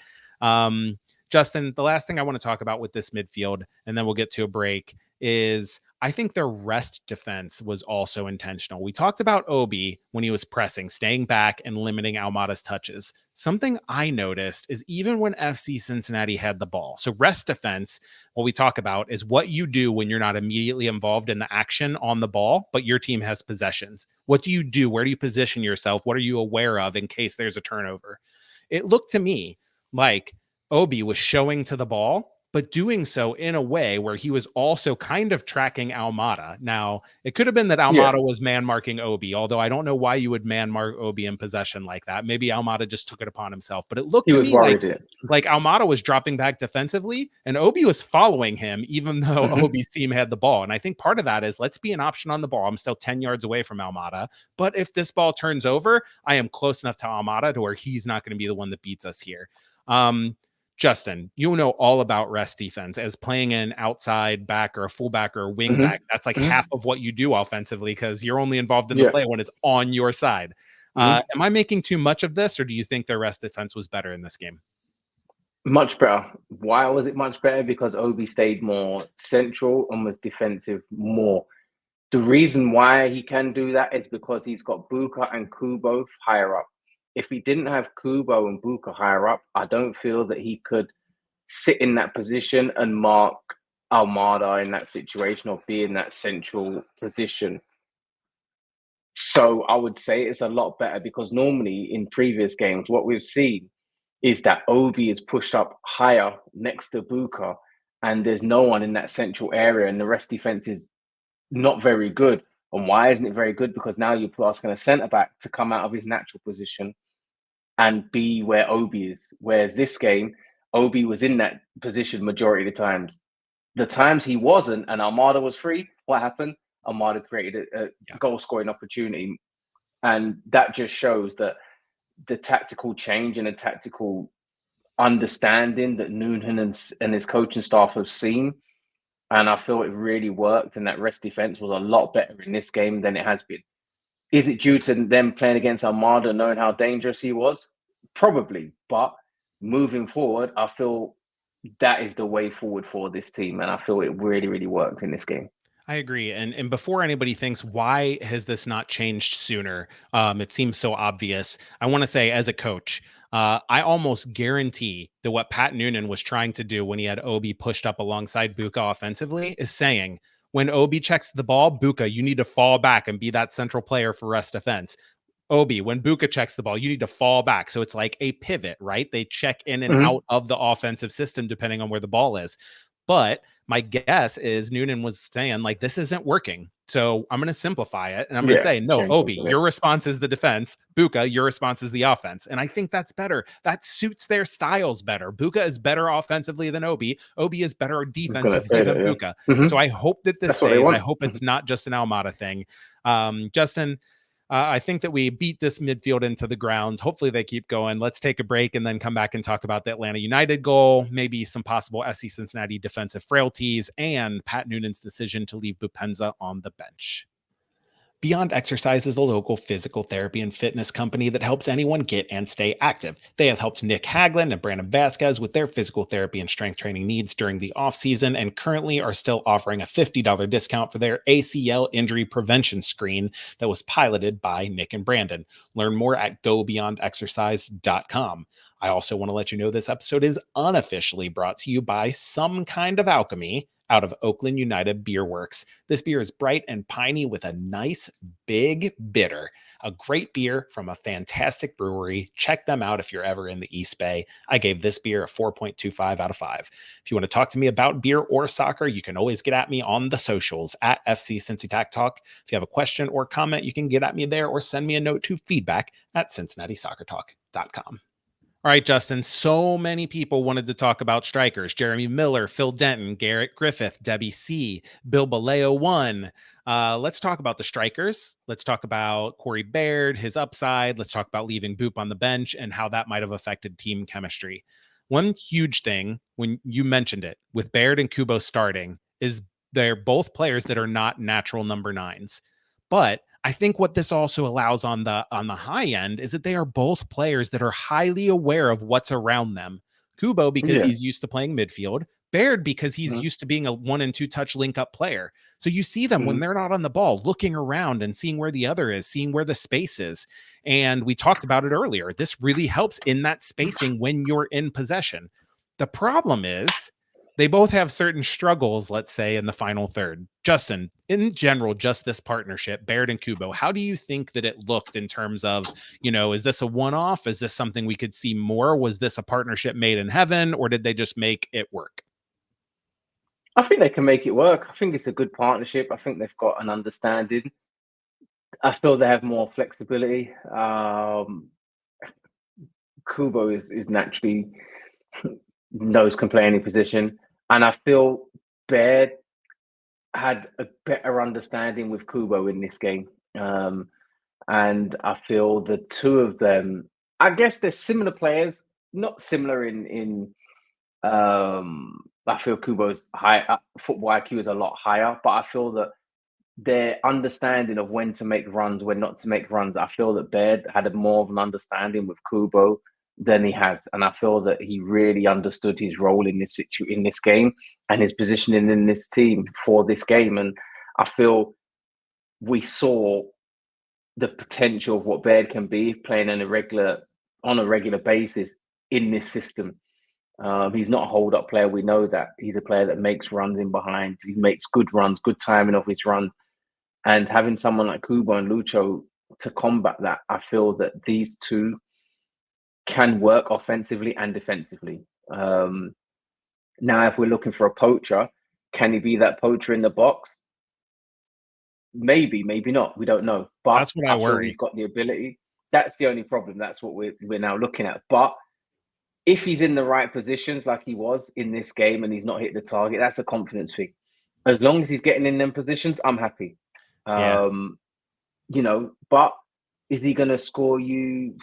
Justin, the last thing I want to talk about with this midfield, and then we'll get to a break, is I think their rest defense was also intentional. We talked about Obi when he was pressing, staying back and limiting Almada's touches. Something I noticed is even when FC Cincinnati had the ball. So rest defense, what we talk about is what you do when you're not immediately involved in the action on the ball, but your team has possessions. What do you do? Where do you position yourself? What are you aware of in case there's a turnover? It looked to me like Obi was showing to the ball, but doing so in a way where he was also kind of tracking Almada. Now, it could have been that Almada was man-marking Obi, although I don't know why you would man-mark Obi in possession like that. Maybe Almada just took it upon himself, but it looked to me like Almada was dropping back defensively, and Obi was following him, even though Obi's team had the ball. And I think part of that is, let's be an option on the ball. I'm still 10 yards away from Almada, but if this ball turns over, I am close enough to Almada to where he's not going to be the one that beats us here. Justin, you know all about rest defense as playing an outside back or a fullback or a wing back. That's like half of what you do offensively because you're only involved in the play when it's on your side. Am I making too much of this, or do you think their rest defense was better in this game?
Much better. Why was it much better? Because Obi stayed more central and was defensive more. The reason why he can do that is because he's got Bucha and Kubo higher up. If he didn't have Kubo and Bucha higher up, I don't feel that he could sit in that position and mark Almada in that situation or be in that central position. So I would say it's a lot better because normally in previous games, what we've seen is that Obi is pushed up higher next to Bucha and there's no one in that central area and the rest defense is not very good. And why isn't it very good? Because now you're asking a centre back to come out of his natural position and be where Obi is. Whereas this game, Obi was in that position majority of the times. The times he wasn't and Almada was free, what happened? Almada created a goal scoring opportunity. And that just shows that the tactical change and the tactical understanding that Noonan and his coaching staff have seen. And I feel it really worked. And that rest defense was a lot better in this game than it has been. Is it due to them playing against Almada, knowing how dangerous he was? Probably. But moving forward, I feel that is the way forward for this team. And I feel it really worked in this game.
I agree. And before anybody thinks, why has this not changed sooner? It seems so obvious. I want to say, as a coach, I almost guarantee that what Pat Noonan was trying to do when he had Obi pushed up alongside Bucha offensively is saying, when Obi checks the ball, Bucha, you need to fall back and be that central player for rest defense. Obi, when Bucha checks the ball, you need to fall back. So it's like a pivot, right? They check in and out of the offensive system depending on where the ball is. But my guess is Noonan was saying, like, this isn't working. So I'm going to simplify it. And I'm going to say, no, Obi, your response is the defense. Bucha, your response is the offense. And I think that's better. That suits their styles better. Bucha is better offensively than Obi. Obi is better defensively than Bucha. So I hope that this stays. I hope it's not just an Almada thing. Justin, I think that we beat this midfield into the ground. Hopefully they keep going. Let's take a break and then come back and talk about the Atlanta United goal, maybe some possible FC Cincinnati defensive frailties, and Pat Noonan's decision to leave Boupendza on the bench. Beyond Exercise is a local physical therapy and fitness company that helps anyone get and stay active. They have helped Nick Haglund and Brandon Vasquez with their physical therapy and strength training needs during the off-season and currently are still offering a $50 discount for their ACL injury prevention screen that was piloted by Nick and Brandon. Learn more at gobeyondexercise.com. I also want to let you know this episode is unofficially brought to you by Some Kind of Alchemy. out of Oakland United Beer Works. This beer is bright and piney with a nice big bitter. A great beer from a fantastic brewery. Check them out if you're ever in the East Bay. I gave this beer a 4.25 out of 5. If you want to talk to me about beer or soccer, you can always get at me on the socials at FC Cincinnati Talk. If you have a question or comment, you can get at me there or send me a note to feedback@cincinnati-soccertalk.com. All right, Justin, so many people wanted to talk about strikers. Jeremy Miller, Phil Denton, Garrett Griffith, Debbie C, Bill Baleo 1. Let's talk about the strikers. Let's talk about Corey Baird, his upside. Let's talk about leaving Boup on the bench and how that might have affected team chemistry. One huge thing, when you mentioned it, with Baird and Kubo starting, is they're both players that are not natural number 9s. But I think what this also allows on the high end is that they are both players that are highly aware of what's around them. Kubo, because he's used to playing midfield. Baird, because he's used to being a 1 and 2 touch link up player. So you see them when they're not on the ball, looking around and seeing where the other is, seeing where the space is. And we talked about it earlier. This really helps in that spacing when you're in possession. The problem is they both have certain struggles, let's say, in the final third. Justin, in general, just this partnership, Baird and Kubo, how do you think that it looked in terms of, is this a one-off? Is this something we could see more? Was this a partnership made in heaven, or did they just make it work?
I think they can make it work. I think it's a good partnership. I think they've got an understanding. I feel they have more flexibility. Kubo is naturally knows can play any position. And I feel Baird had a better understanding with Kubo in this game. And I feel the two of them, I guess they're similar players, not similar in I feel Kubo's football IQ is a lot higher, but I feel that their understanding of when to make runs, when not to make runs, I feel that Baird had more of an understanding with Kubo than he has, and I feel that he really understood his role in this in this game and his positioning in this team for this game. And I feel we saw the potential of what Baird can be playing on a regular basis in this system. He's not a hold-up player. We know that. He's a player that makes runs in behind. He makes good runs, good timing of his runs. And having someone like Kubo and Lucho to combat that, I feel that these two can work offensively and defensively. Now, if we're looking for a poacher, can he be that poacher in the box? Maybe, maybe not. We don't know. But
that's what I worry.
He's got the ability. That's the only problem. That's what we're now looking at. But if he's in the right positions like he was in this game and he's not hit the target, that's a confidence thing. As long as he's getting in them positions, I'm happy. But is he going to score you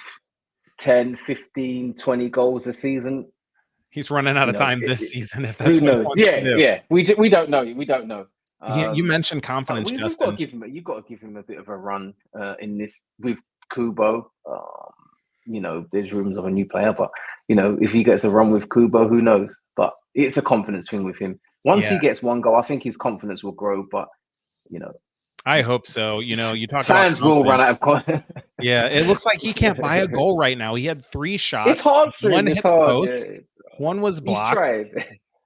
10, 15, 20 goals a season?
He's running out of time this season. If that's
who knows? Yeah. We don't know. We don't know.
You mentioned confidence, Justin.
You've got to give him a bit of a run in this with Kubo. There's rumors of a new player, but if he gets a run with Kubo, who knows? But it's a confidence thing with him. Once he gets one goal, I think his confidence will grow. But
I hope so. You talk
fans
about
will run out of confidence.
Yeah, it looks like he can't buy a goal right now. He had 3 shots.
It's hard for him. It's hard.
Post, one was blocked,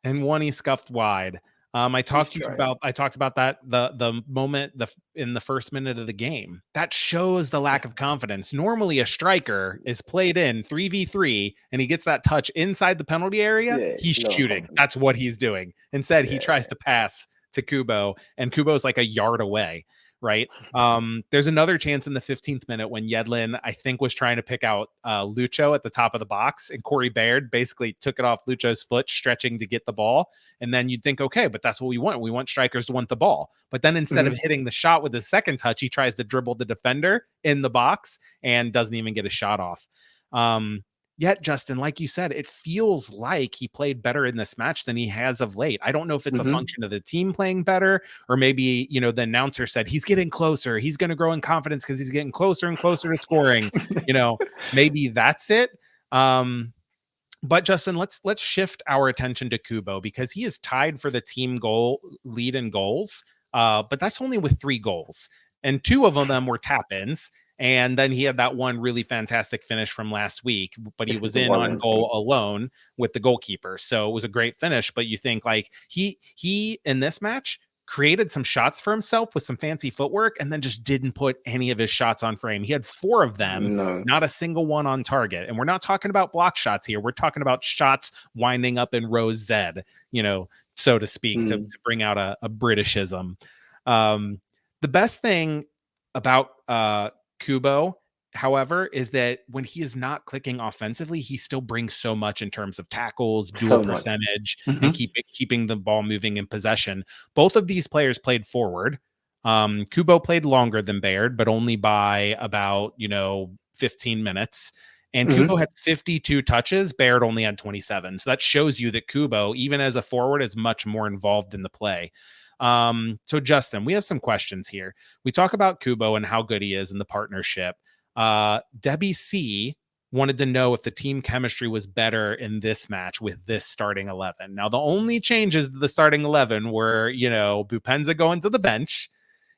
and one he scuffed wide. I talked about that the moment in the first minute of the game. That shows the lack of confidence. Normally, a striker is played in 3v3, and he gets that touch inside the penalty area. He's shooting. That's what he's doing. Instead, he tries to pass to Kubo, and Kubo's like a yard away. Right. There's another chance in the 15th minute when Yedlin, I think, was trying to pick out Lucho at the top of the box, and Corey Baird basically took it off Lucho's foot, stretching to get the ball. And then you'd think, okay, but that's what we want. We want strikers to want the ball. But then instead of hitting the shot with his second touch, he tries to dribble the defender in the box and doesn't even get a shot off. Yet, Justin, like you said, it feels like he played better in this match than he has of late. I don't know if it's a function of the team playing better, or maybe, the announcer said he's getting closer. He's going to grow in confidence because he's getting closer and closer to scoring. Maybe that's it. But Justin, let's shift our attention to Kubo, because he is tied for the team goal lead in goals. But that's only with 3 goals, and 2 of them were tap-ins. And then he had that one really fantastic finish from last week, but he
This is
was
the
in
one
on
and
goal alone with the goalkeeper. So it was a great finish. But you think like he in this match created some shots for himself with some fancy footwork and then just didn't put any of his shots on frame. He had 4 of them,
no.
not a single one on target. And we're not talking about block shots here. We're talking about shots winding up in row Z, so to speak, to bring out a Britishism. The best thing about Kubo, however, is that when he is not clicking offensively, he still brings so much in terms of tackles, dual percentage, and keeping the ball moving in possession. Both of these players played forward. Kubo played longer than Baird, but only by about 15 minutes. And Kubo had 52 touches. Baird only had 27. So that shows you that Kubo, even as a forward, is much more involved in the play. So Justin, we have some questions here. We talk about Kubo and how good he is in the partnership. Debbie C wanted to know if the team chemistry was better in this match with this starting 11. Now, the only changes to the starting 11 were, Boupendza going to the bench.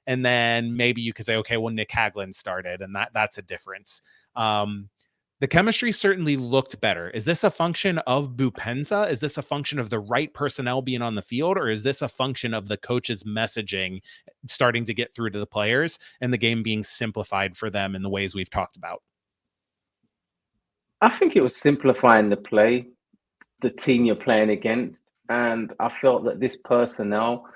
And then maybe you could say, okay, well, Nick Haglund started, and that's a difference. The chemistry certainly looked better. Is this a function of Boupendza? Is this a function of the right personnel being on the field? Or is this a function of the coach's messaging starting to get through to the players and the game being simplified for them in the ways we've talked about?
I think it was simplifying the play, the team you're playing against. And I felt that this personnel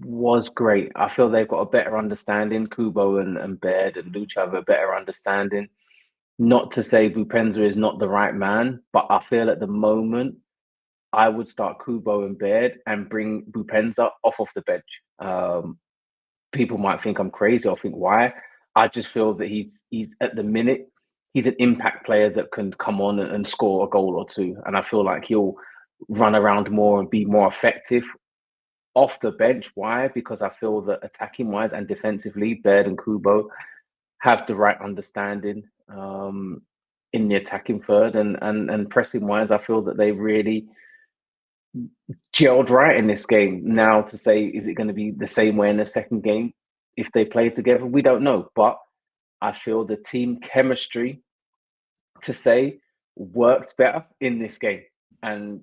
was great. I feel they've got a better understanding. Kubo and Baird and Lucho have a better understanding. Not to say Boupendza is not the right man, but I feel at the moment I would start Kubo and Baird and bring Boupendza off of the bench. People might think I'm crazy or think why. I just feel that he's at the minute he's an impact player that can come on and score a goal or two, and I feel like he'll run around more and be more effective off the bench. Why? Because I feel that attacking wise and defensively, Baird and Kubo have the right understanding in the attacking third and pressing wise. I feel that they really gelled right in this game. Now, to say, is it going to be the same way in the second game if they play together? We don't know. But I feel the team chemistry, to say, worked better in this game. And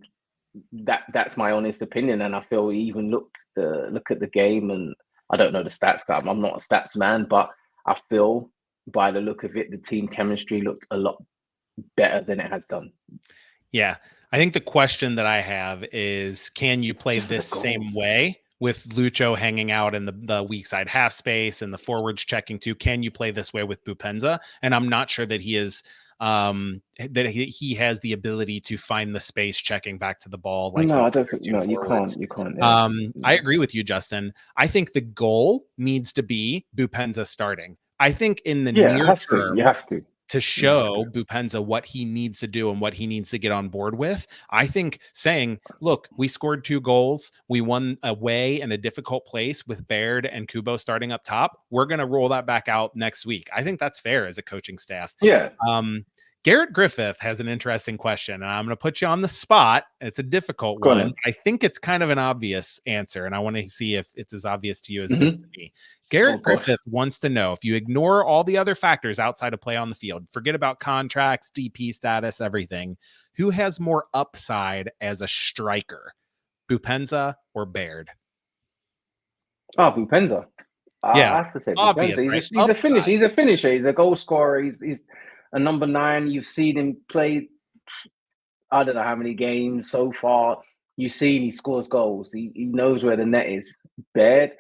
that's my honest opinion. And I feel he even look at the game, and I don't know the stats. I'm not a stats man, but I feel by the look of it, the team chemistry looked a lot better than it has done.
Yeah. I think the question that I have is, can you play this same way with Lucho hanging out in the weak side half space and the forwards checking too? Can you play this way with Boupendza? And I'm not sure that he is that he has the ability to find the space checking back to the ball. Like,
no, I don't think. No, forwards. You can't.
Yeah. I agree with you, Justin. I think the goal needs to be Boupendza starting. I think in the near term,
you have
to show Boupendza what he needs to do and what he needs to get on board with. I think saying, look, we scored 2 goals. We won away in a difficult place with Baird and Kubo starting up top. We're going to roll that back out next week. I think that's fair as a coaching staff.
Yeah.
Garrett Griffith has an interesting question, and I'm going to put you on the spot. It's a difficult one. I think it's kind of an obvious answer, and I want to see if it's as obvious to you as it is to me. Garrett Griffith wants to know, if you ignore all the other factors outside of play on the field, forget about contracts, DP status, everything, who has more upside as a striker, Boupendza or Baird?
Boupendza.
Yeah,
I have to say
obvious,
Boupendza.
right?
He's a finisher. He's a finisher. He's a goal scorer. He's a number 9. You've seen him play, I don't know how many games so far. You've seen he scores goals. He knows where the net is. Baird,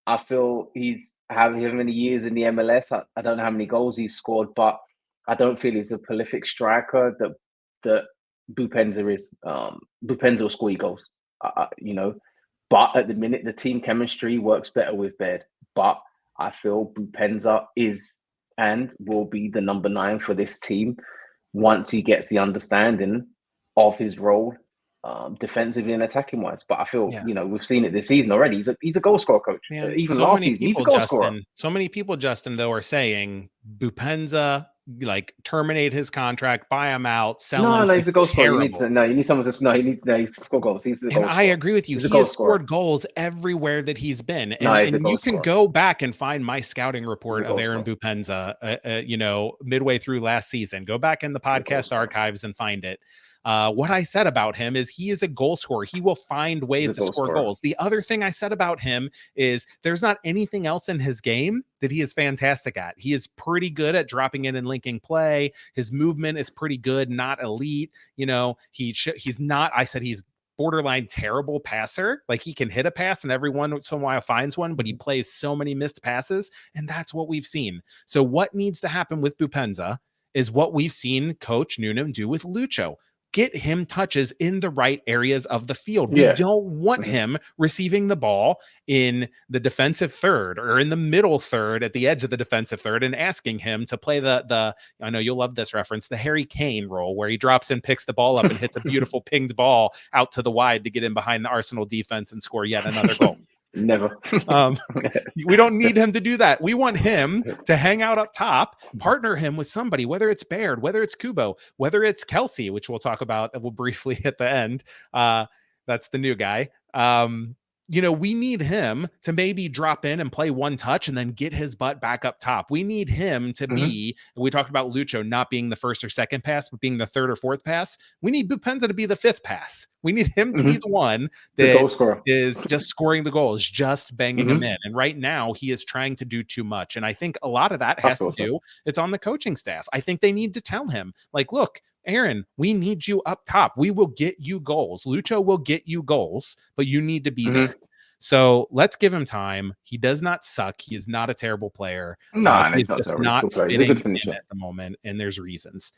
I feel he's how many years in the MLS. I don't know how many goals he's scored, but I don't feel he's a prolific striker that Boupendza is. Boupendza will score goals, But at the minute, the team chemistry works better with Baird. But I feel Boupendza is and will be the number 9 for this team once he gets the understanding of his role defensively and attacking wise. But I feel, we've seen it this season already. He's a goal scorer coach.
Man,
even last season, he's a goal scorer.
So many people, Justin, though, are saying Boupendza like terminate his contract, buy him out, sell him.
No,
He's
he's a goal scorer.
terrible.
You need someone to he needs to score goals. He's a
And
goal
I
scorer.
agree with you.
He's a
He
goal
has
scorer.
scored goals everywhere that he's been.
No, he's a
And
goal
you can
scorer.
go back and find my scouting
He's
report
a
of
goal
Aaron
scorer.
Boupendza, midway through last season. Go back in the
He's a goal
podcast
scorer.
archives and find it. What I said about him is he is a goal scorer. He will find
He's
ways
a
to
goal
score
scorer.
goals. The other thing I said about him is there's not anything else in his game that he is fantastic at. He is pretty good at dropping in and linking play. His movement is pretty good, not elite. He's not, I said he's borderline terrible passer. Like he can hit a pass and every once in a while finds one, but he plays so many missed passes. And that's what we've seen. So what needs to happen with Boupendza is what we've seen Coach Noonan do with Lucho. Get him touches in the right areas of the field. We don't want him receiving the ball in the defensive third or in the middle third at the edge of the defensive third and asking him to play the I know you'll love this reference, the Harry Kane role where he drops and picks the ball up and hits a beautiful pinged ball out to the wide to get in behind the Arsenal defense and score yet another goal.
Never.
We don't need him to do that. We want him to hang out up top, partner him with somebody, whether it's Baird, whether it's Kubo, whether it's Kelsey, which we'll talk about briefly at the end. That's the new guy. We need him to maybe drop in and play one touch and then get his butt back up top. We need him to be, we talked about Lucho not being the first or second pass, but being the third or fourth pass. We need Boupendza to be the fifth pass. We need him to be the one that is just scoring the goals, just banging them in. And right now he is trying to do too much. And I think a lot of that has to do, it's on the coaching staff. I think they need to tell him, like, look, Aaron, we need you up top. We will get you goals. Lucho will get you goals, but you need to be there. So let's give him time. He does not suck. He is not a terrible player. He's just not fitting in at the moment, and there's reasons.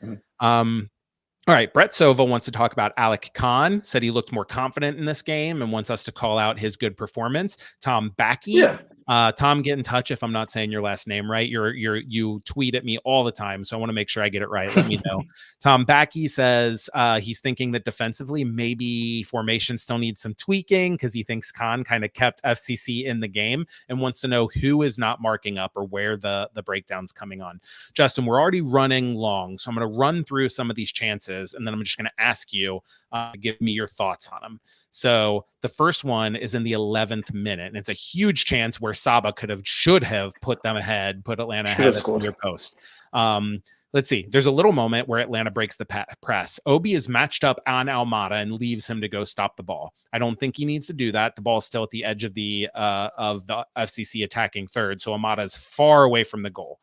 All right, Brett Sova wants to talk about Alec Khan, said he looked more confident in this game and wants us to call out his good performance. Tom Backey. Tom, get in touch if I'm not saying your last name right. You tweet at me all the time, so I want to make sure I get it right. Let me know. Tom Backey says he's thinking that defensively maybe formation still needs some tweaking because he thinks Khan kind of kept FCC in the game and wants to know who is not marking up or where the breakdown's coming on. Justin, we're already running long, so I'm going to run through some of these chances, and then I'm just going to ask you to give me your thoughts on them. So the first one is in the 11th minute, and it's a huge chance where Saba should have put them ahead, put Atlanta ahead at the near post. Let's see. There's a little moment where Atlanta breaks the press. Obi is matched up on Almada and leaves him to go stop the ball. I don't think he needs to do that. The ball is still at the edge of the FCC attacking third, so Almada is far away from the goal.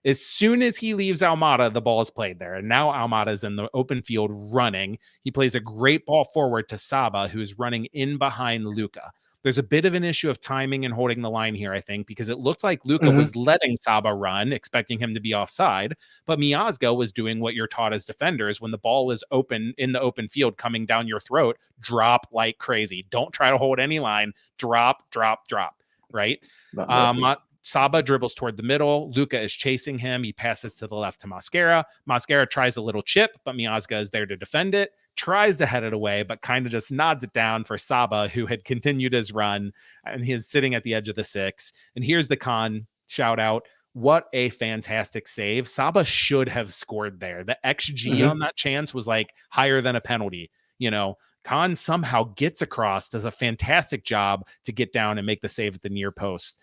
As soon as he leaves Almada, the ball is played there. And now Almada is in the open field running. He plays a great ball forward to Saba, who's running in behind Luca. There's a bit of an issue of timing and holding the line here, I think, because it looked like Luca was letting Saba run, expecting him to be offside. But Miazga was doing what you're taught as defenders. When the ball is open in the open field coming down your throat, drop like crazy. Don't try to hold any line. Drop, right? Saba dribbles toward the middle. Luca is chasing him. He passes to the left to Mosquera. Mosquera tries a little chip, but Miazga is there to defend it. Tries to head it away, but kind of just nods it down for Saba, who had continued his run, and he is sitting at the edge of the 6. And here's the Khan shout out. What a fantastic save. Saba should have scored there. The XG on that chance was like higher than a penalty. Khan somehow gets across, does a fantastic job to get down and make the save at the near post.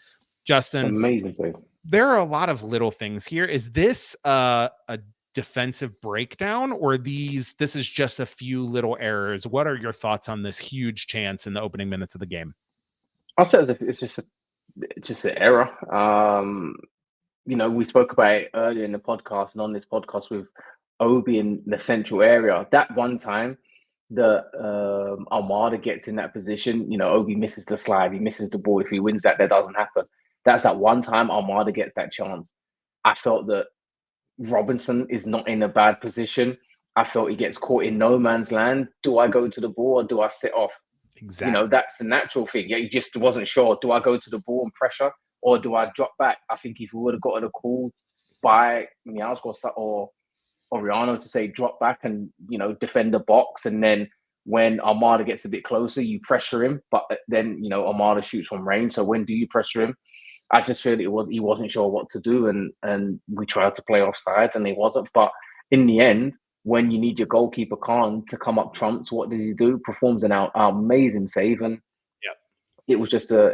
Justin,
amazing save.
There are a lot of little things here. Is this a defensive breakdown, or this is just a few little errors? What are your thoughts on this huge chance in the opening minutes of the game?
I'll say it's just an error. We spoke about it earlier in the podcast and on this podcast with Obi in the central area. That one time that Almada gets in that position, Obi misses the slide, he misses the ball. If he wins that doesn't happen. That's that one time Almada gets that chance. I felt that Robinson is not in a bad position. I felt he gets caught in no man's land. Do I go to the ball or do I sit off?
Exactly.
That's the natural thing. Yeah, he just wasn't sure. Do I go to the ball and pressure or do I drop back? I think if we would have gotten a call by Miazga or Oriano to say drop back and, defend the box, and then when Almada gets a bit closer, you pressure him, but then, Almada shoots from range. So when do you pressure him? I just feel he wasn't sure what to do, and we tried to play offside, and he wasn't. But in the end, when you need your goalkeeper Khan to come up trumps, what does he do? Performs an amazing save, and
Yeah.
it was just a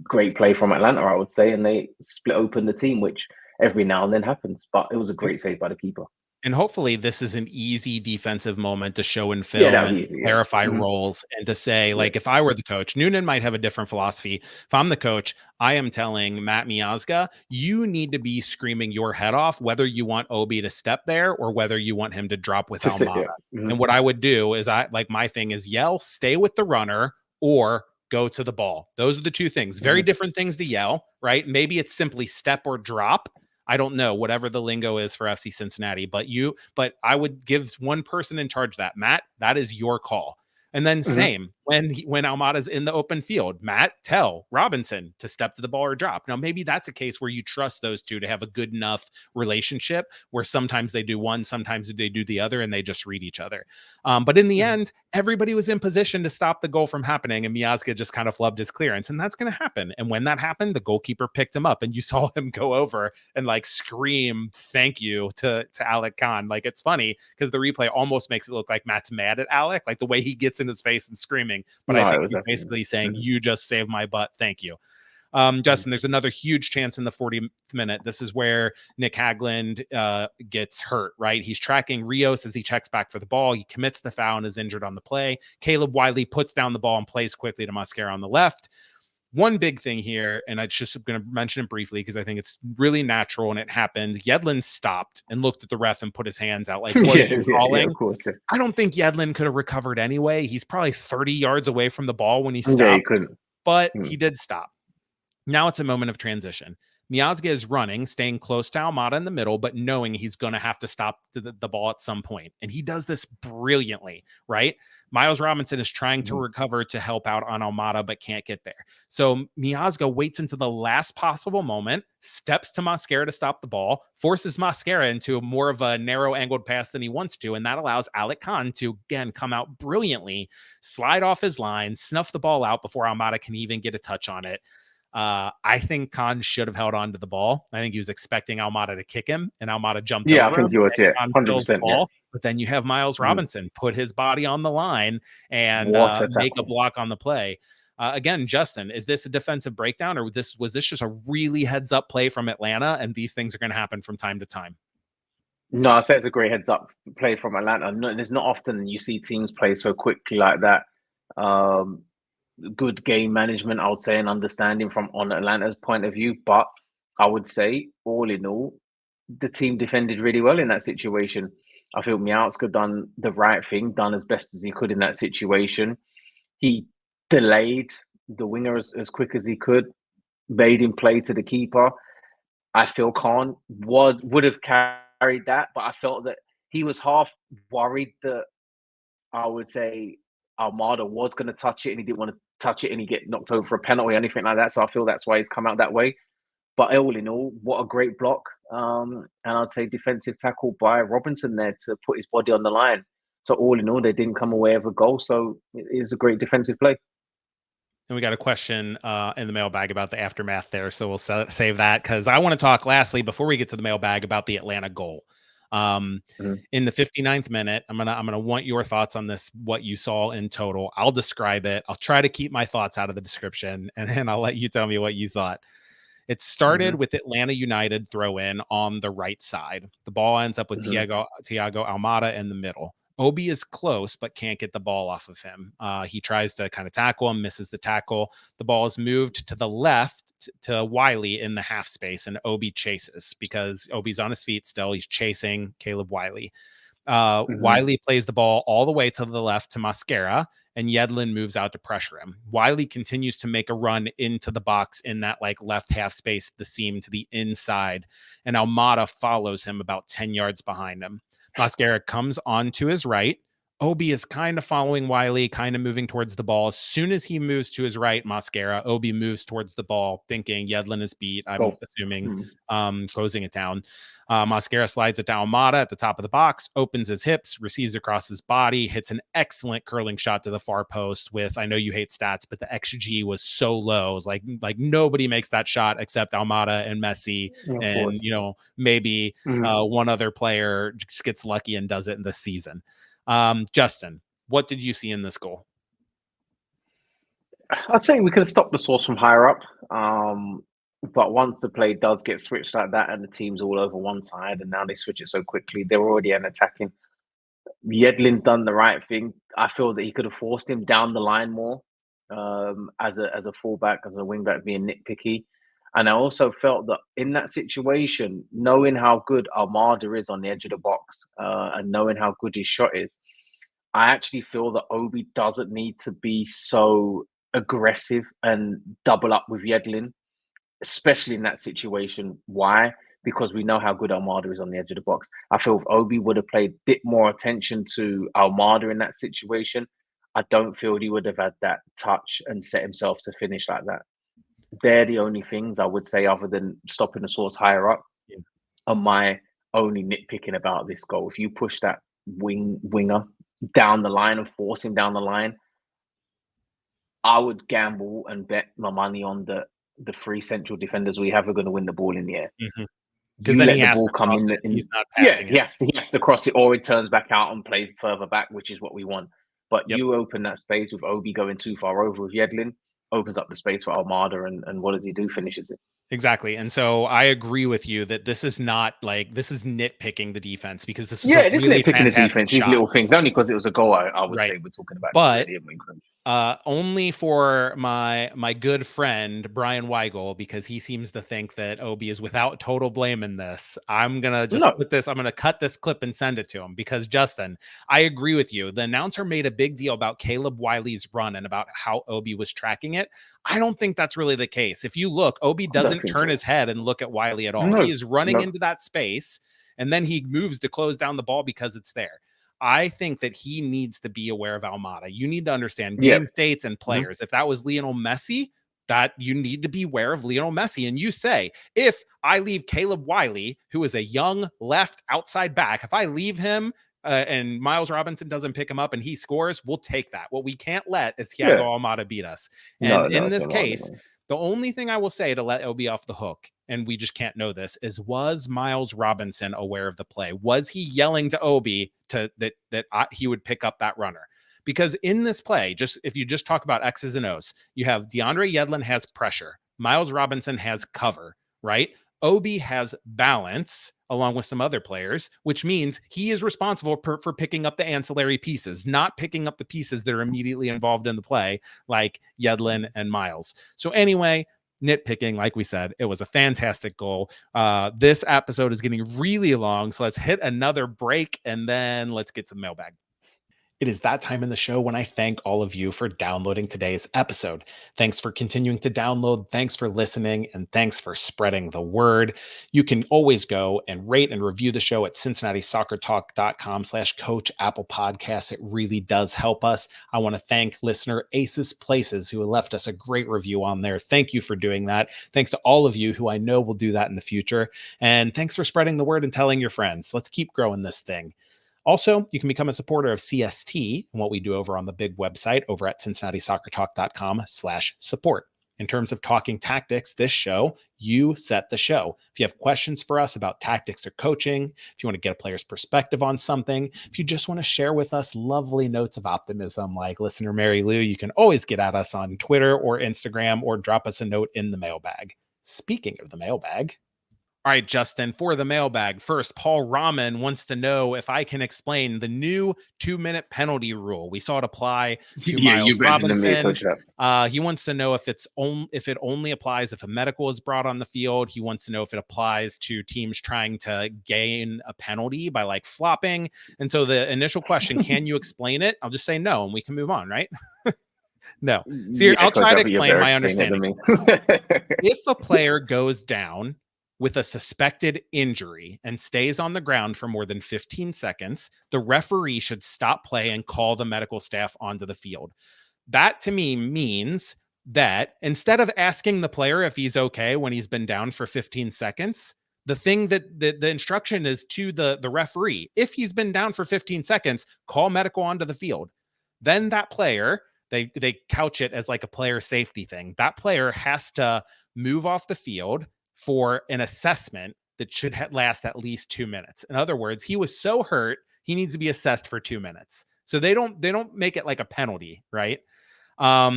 great play from Atlanta, I would say, and they split open the team, which every now and then happens. But it was a great save by the keeper.
And hopefully this is an easy defensive moment to show in
Yeah,
film
that would
and
be easy. Yeah.
clarify roles and to say, like, if I were the coach, Noonan might have a different philosophy. If I'm the coach, I am telling Matt Miazga, you need to be screaming your head off, whether you want Obi to step there or whether you want him to drop with Almada. And what I would do is my thing is yell, stay with the runner or go to the ball. Those are the two things. Very different things to yell, right? Maybe it's simply step or drop. I don't know, whatever the lingo is for FC Cincinnati, but I would give one person in charge that. Matt, that is your call. And then same when Almada's in the open field, Matt, tell Robinson to step to the ball or drop. Now, maybe that's a case where you trust those two to have a good enough relationship where sometimes they do one, sometimes they do the other, and they just read each other. But in the end, everybody was in position to stop the goal from happening, and Miazga just kind of flubbed his clearance, and that's going to happen. And when that happened, the goalkeeper picked him up, and you saw him go over and like scream thank you to Alec Khan. Like, it's funny because the replay almost makes it look like Matt's mad at Alec, like the way he gets in his face and screaming. But I think he's basically saying, you just saved my butt. Thank you. Justin, there's another huge chance in the 40th minute. This is where Nick Hagland gets hurt, right? He's tracking Rios as he checks back for the ball. He commits the foul and is injured on the play. Caleb Wiley puts down the ball and plays quickly to Mascara on the left. One big thing here, and I just going to mention it briefly because I think it's really natural and it happens. Yedlin stopped and looked at the ref and put his hands out like, what are you calling?
Of course.
I don't think Yedlin could have recovered anyway. He's probably 30 yards away from the ball when he stopped, but he did stop. Now it's a moment of transition. Miazga is running, staying close to Almada in the middle, but knowing he's going to have to stop the ball at some point. And he does this brilliantly, right? Miles Robinson is trying to recover to help out on Almada, but can't get there. So Miazga waits until the last possible moment, steps to Mascara to stop the ball, forces Mascara into more of a narrow angled pass than he wants to. And that allows Alec Khan to, again, come out brilliantly, slide off his line, snuff the ball out before Almada can even get a touch on it. I think Khan should have held on to the ball. I think he was expecting Almada to kick him, and Almada jumped over.
I think you would, 100%.
But then you have Miles Robinson put his body on the line and make a block on the play. Again, Justin, is this a defensive breakdown, or was this just a really heads-up play from Atlanta, and these things are going to happen from time to time?
No, I say it's a great heads-up play from Atlanta. No, there's not often you see teams play so quickly like that. Good game management, I would say, and understanding from on Atlanta's point of view. But I would say, all in all, the team defended really well in that situation. I feel Miazga done the right thing, done as best as he could in that situation. He delayed the winger as quick as he could, made him play to the keeper. I feel Khan would have carried that, but I felt that he was half worried that, I would say, Almada was going to touch it and he didn't want to touch it and he get knocked over for a penalty or anything like that. So I feel that's why he's come out that way. But all in all, what a great block. And I'd say defensive tackle by Robinson there to put his body on the line. So all in all, they didn't come away with a goal. So it is a great defensive play.
And we got a question in the mailbag about the aftermath there. So we'll save that because I want to talk lastly, before we get to the mailbag, about the Atlanta goal. In the 59th minute, I'm gonna want your thoughts on this, what you saw in total. I'll describe it. I'll try to keep my thoughts out of the description, and I'll let you tell me what you thought. It started with Atlanta United throw in on the right side. The ball ends up with Thiago Almada in the middle. Obi is close, but can't get the ball off of him. He tries to kind of tackle him, misses the tackle. The ball is moved to the left to Wiley in the half space, and Obi chases because Obi's on his feet still. He's chasing Caleb Wiley. Wiley plays the ball all the way to the left to Mascara, and Yedlin moves out to pressure him. Wiley continues to make a run into the box in that like left half space, the seam to the inside, and Almada follows him about 10 yards behind him. Mascara comes on to his right. Obi is kind of following Wiley, kind of moving towards the ball. As soon as he moves to his right, Mascara, Obi moves towards the ball, thinking Yedlin is beat. I'm assuming closing it down. Mascara slides it down Mata at the top of the box, opens his hips, receives across his body, hits an excellent curling shot to the far post with, I know you hate stats, but the XG was so low. It was like nobody makes that shot except Almada and Messi. And, you know, maybe one other player just gets lucky and does it in this season. Justin, what did you see in this goal?
I'd say we could have stopped the source from higher up. But once the play does get switched like that and the team's all over one side and now they switch it so quickly, they're already attacking. Yedlin's done the right thing. I feel that he could have forced him down the line more as a fullback, as a wingback, being nitpicky. And I also felt that in that situation, knowing how good Almada is on the edge of the box and knowing how good his shot is, I actually feel that Obi doesn't need to be so aggressive and double up with Yedlin, especially in that situation. Why? Because we know how good Almada is on the edge of the box. I feel if Obi would have paid a bit more attention to Almada in that situation, I don't feel he would have had that touch and set himself to finish like that. They're the only things I would say, other than stopping the source higher up, are my only nitpicking about this goal. If you push that winger down the line and force him down the line, I would gamble and bet my money on the three central defenders we have are going to win the ball in the air.
Because then he has to cross it. He's not passing it.
He has to cross it, or it turns back out and plays further back, which is what we want. But you open that space with Obi going too far over with Yedlin, opens up the space for Almada, and what does he do? Finishes it.
Exactly. And so I agree with you that this is not like, this is nitpicking the defense, because this is
it is
really
nitpicking the defense. These little things, only because it was a goal, I would say we're talking about.
But only for my good friend Brian Weigel, because he seems to think that Obi is without total blame in this. I'm gonna just I'm gonna cut this clip and send it to him, because Justin, I agree with you. The announcer made a big deal about Caleb Wiley's run and about how Obi was tracking it. I don't think that's really the case. If you look, Obi doesn't turn his head and look at Wiley at all. He is running into that space, and then he moves to close down the ball because it's there. I think that he needs to be aware of Almada. You need to understand game states and players. If that was Lionel Messi, that you need to be aware of Lionel Messi. And you say, if I leave Caleb Wiley, who is a young left outside back, if I leave him and Miles Robinson doesn't pick him up and he scores, we'll take that. What we can't let is Thiago Almada beat us. And in this case, the only thing I will say to let Obi off the hook, and we just can't know this, is, was Miles Robinson aware of the play? Was he yelling to Obi that he would pick up that runner? Because in this play, just if you just talk about X's and O's, you have DeAndre Yedlin has pressure, Miles Robinson has cover, right? Obi has balance along with some other players, which means he is responsible for picking up the ancillary pieces, not picking up the pieces that are immediately involved in the play, like Yedlin and Miles. So anyway, nitpicking, like we said, it was a fantastic goal. This episode is getting really long, so let's hit another break and then let's get to the mailbag. It is that time in the show when I thank all of you for downloading today's episode. Thanks for continuing to download. Thanks for listening. And thanks for spreading the word. You can always go and rate and review the show at CincinnatiSoccerTalk.com/coach Apple Podcasts. It really does help us. I want to thank listener Aces Places, who left us a great review on there. Thank you for doing that. Thanks to all of you who I know will do that in the future. And thanks for spreading the word and telling your friends. Let's keep growing this thing. Also, you can become a supporter of CST and what we do over on the big website over at CincinnatiSoccerTalk.com/support. In terms of talking tactics, this show, you set the show. If you have questions for us about tactics or coaching, if you want to get a player's perspective on something, if you just want to share with us lovely notes of optimism like listener Mary Lou, you can always get at us on Twitter or Instagram or drop us a note in the mailbag. Speaking of the mailbag, all right, Justin, for the mailbag, first, Paul Rahman wants to know if I can explain the new 2-minute penalty rule. We saw it apply to Miles Robinson. He wants to know if it only applies if a medical is brought on the field. He wants to know if it applies to teams trying to gain a penalty by like flopping. And so the initial question, can you explain it? I'll just say no, and we can move on, right? No. So I'll try to explain my understanding. If a player goes down, with a suspected injury and stays on the ground for more than 15 seconds, the referee should stop play and call the medical staff onto the field. That to me means that instead of asking the player if he's okay when he's been down for 15 seconds, the thing that the instruction is to the referee, if he's been down for 15 seconds, call medical onto the field. Then that player, they couch it as like a player safety thing. That player has to move off the field for an assessment that should last at least 2 minutes. In other words, he was so hurt, he needs to be assessed for 2 minutes. So they don't make it like a penalty, right?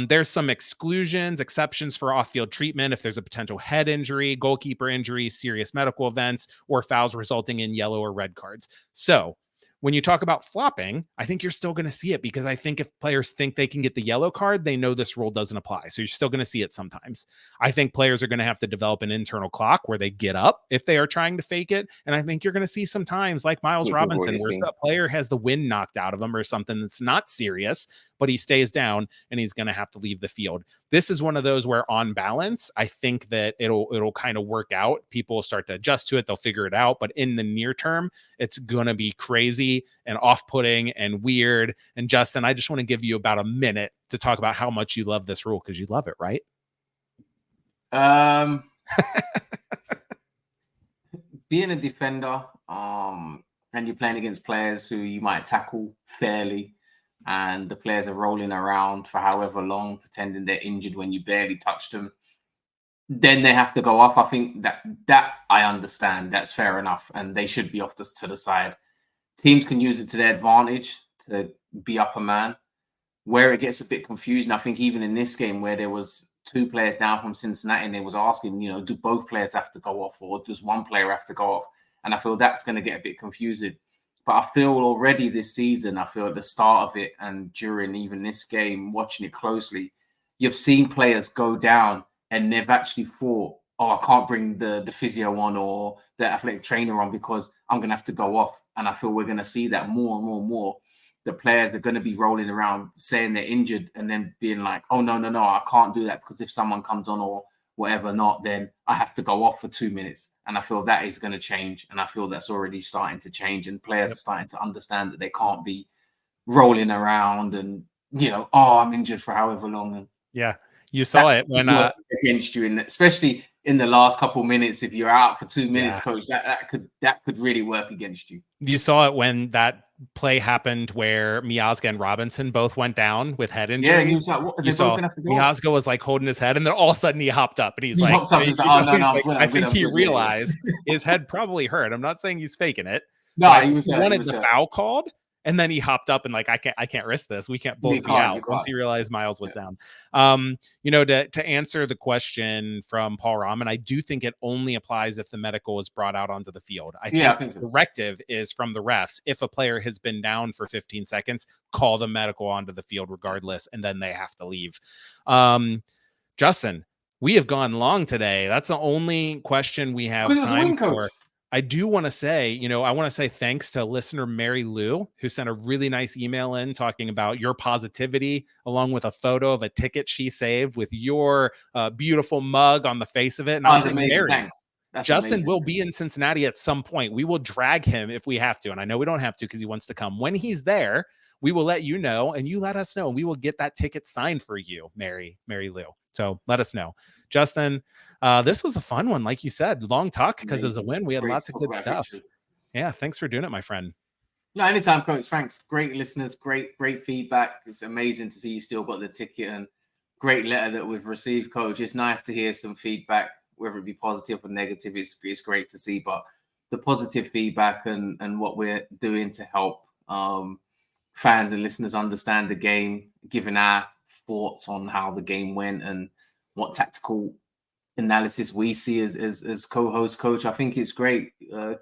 There's some exceptions for off-field treatment if there's a potential head injury, goalkeeper injury, serious medical events, or fouls resulting in yellow or red cards. So when you talk about flopping, I think you're still going to see it because I think if players think they can get the yellow card, they know this rule doesn't apply. So you're still going to see it sometimes. I think players are going to have to develop an internal clock where they get up if they are trying to fake it. And I think you're going to see sometimes like Miles Robinson, where the player has the wind knocked out of him or something that's not serious, but he stays down and he's going to have to leave the field. This is one of those where on balance, I think that it'll kind of work out. People will start to adjust to it. They'll figure it out. But in the near term, it's going to be crazy and off-putting and weird. And Justin, I just want to give you about a minute to talk about how much you love this rule because you love it, right?
Being a defender, and you're playing against players who you might tackle fairly, and the players are rolling around for however long, pretending they're injured when you barely touched them, then they have to go off. I think that I understand. That's fair enough. And they should be off to the side. Teams can use it to their advantage to be up a man. Where it gets a bit confusing, I think even in this game where there was 2 players down from Cincinnati and they was asking, do both players have to go off or does one player have to go off? And I feel that's going to get a bit confusing. But I feel already this season, I feel at the start of it and during even this game, watching it closely, you've seen players go down and they've actually thought, I can't bring the physio on or the athletic trainer on because I'm going to have to go off. And I feel we're going to see that more and more and more. The players are going to be rolling around saying they're injured and then being like, oh, no, I can't do that because if someone comes on or whatever not, then I have to go off for 2 minutes. And I feel that is going to change. And I feel that's already starting to change. And players are starting to understand that they can't be rolling around and, I'm injured for however long. And
yeah, you saw it when
against you, and especially in the last couple of minutes, if you're out for 2 minutes, coach, that could really work against you.
You saw it when that play happened where Miazga and Robinson both went down with head injuries.
Yeah, he was like, what?
Miazga was like holding his head, and then all of a sudden he hopped up, and he's like, I think he realized his head probably hurt. I'm not saying he's faking it.
No,
he wanted the foul called. And then he hopped up and like, I can't risk this. We can't both be out once he realized Miles was down. To answer the question from Paul Rahman, I do think it only applies if the medical is brought out onto the field. I think the directive is from the refs. If a player has been down for 15 seconds, call the medical onto the field regardless, and then they have to leave. Justin, we have gone long today. That's the only question we have time for. I do want to say, I want to say thanks to listener Mary Lou, who sent a really nice email in talking about your positivity, along with a photo of a ticket she saved with your beautiful mug on the face of it. And I was like, Mary, thanks. Justin will be in Cincinnati at some point. We will drag him if we have to. And I know we don't have to because he wants to come. When he's there, we will let you know and you let us know. And we will get that ticket signed for you, Mary Lou. So let us know. Justin, this was a fun one. Like you said, long talk because as a win, we had lots of good stuff. Yeah. Thanks for doing it, my friend.
No, anytime, coach. Thanks. Great listeners. Great feedback. It's amazing to see you still got the ticket and great letter that we've received, coach. It's nice to hear some feedback, whether it be positive or negative. It's great to see, but the positive feedback and what we're doing to help fans and listeners understand the game, giving our thoughts on how the game went and what tactical analysis we see as co-host, coach. I think it's great. You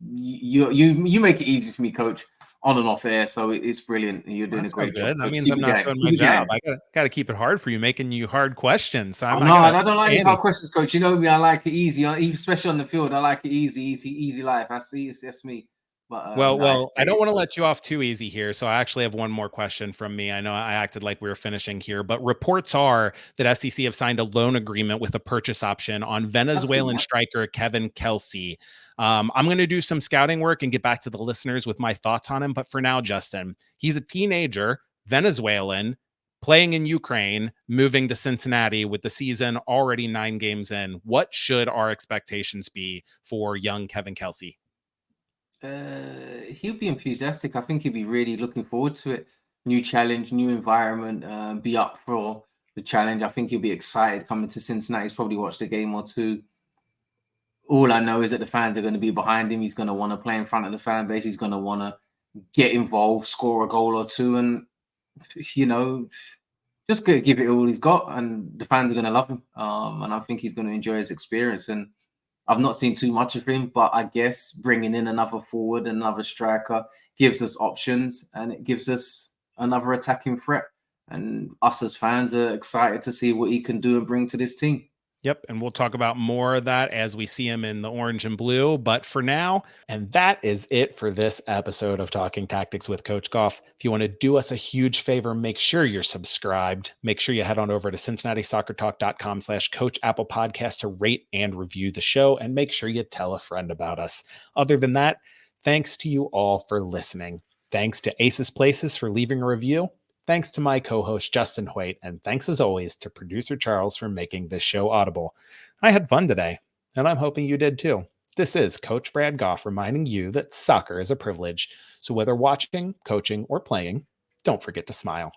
make it easy for me, coach, on and off air, so it's brilliant. You're doing a great job.
That means I'm not doing my job. I gotta keep it hard for you, making you hard questions.
I don't like these hard questions, coach. You know me, I like it easy, especially on the field. I like it easy life. That's me. But
Well, I don't want to let you off too easy here. So I actually have one more question from me. I know I acted like we were finishing here, but reports are that FCC have signed a loan agreement with a purchase option on Venezuelan striker Kevin Kelsey. I'm going to do some scouting work and get back to the listeners with my thoughts on him. But for now, Justin, he's a teenager, Venezuelan, playing in Ukraine, moving to Cincinnati with the season already 9 games in. What should our expectations be for young Kevin Kelsey?
He'll be enthusiastic. I think he'll be really looking forward to it. New challenge, new environment, be up for the challenge. I think he'll be excited coming to Cincinnati. He's probably watched a game or two. All I know is that the fans are going to be behind him. He's going to want to play in front of the fan base. He's going to want to get involved, score a goal or two, and just give it all he's got. And the fans are going to love him. And I think he's going to enjoy his experience. And I've not seen too much of him, but I guess bringing in another forward, another striker gives us options, and it gives us another attacking threat. And us as fans are excited to see what he can do and bring to this team.
Yep. And we'll talk about more of that as we see him in the orange and blue. But for now, and that is it for this episode of Talking Tactics with Coach Gough. If you want to do us a huge favor, make sure you're subscribed. Make sure you head on over to CincinnatiSoccerTalk.com/Coach Apple Podcast to rate and review the show. And make sure you tell a friend about us. Other than that, thanks to you all for listening. Thanks to Aces Places for leaving a review. Thanks to my co-host, Justin Hoyte, and thanks as always to producer Charles for making this show audible. I had fun today, and I'm hoping you did too. This is Coach Brad Gough reminding you that soccer is a privilege. So whether watching, coaching, or playing, don't forget to smile.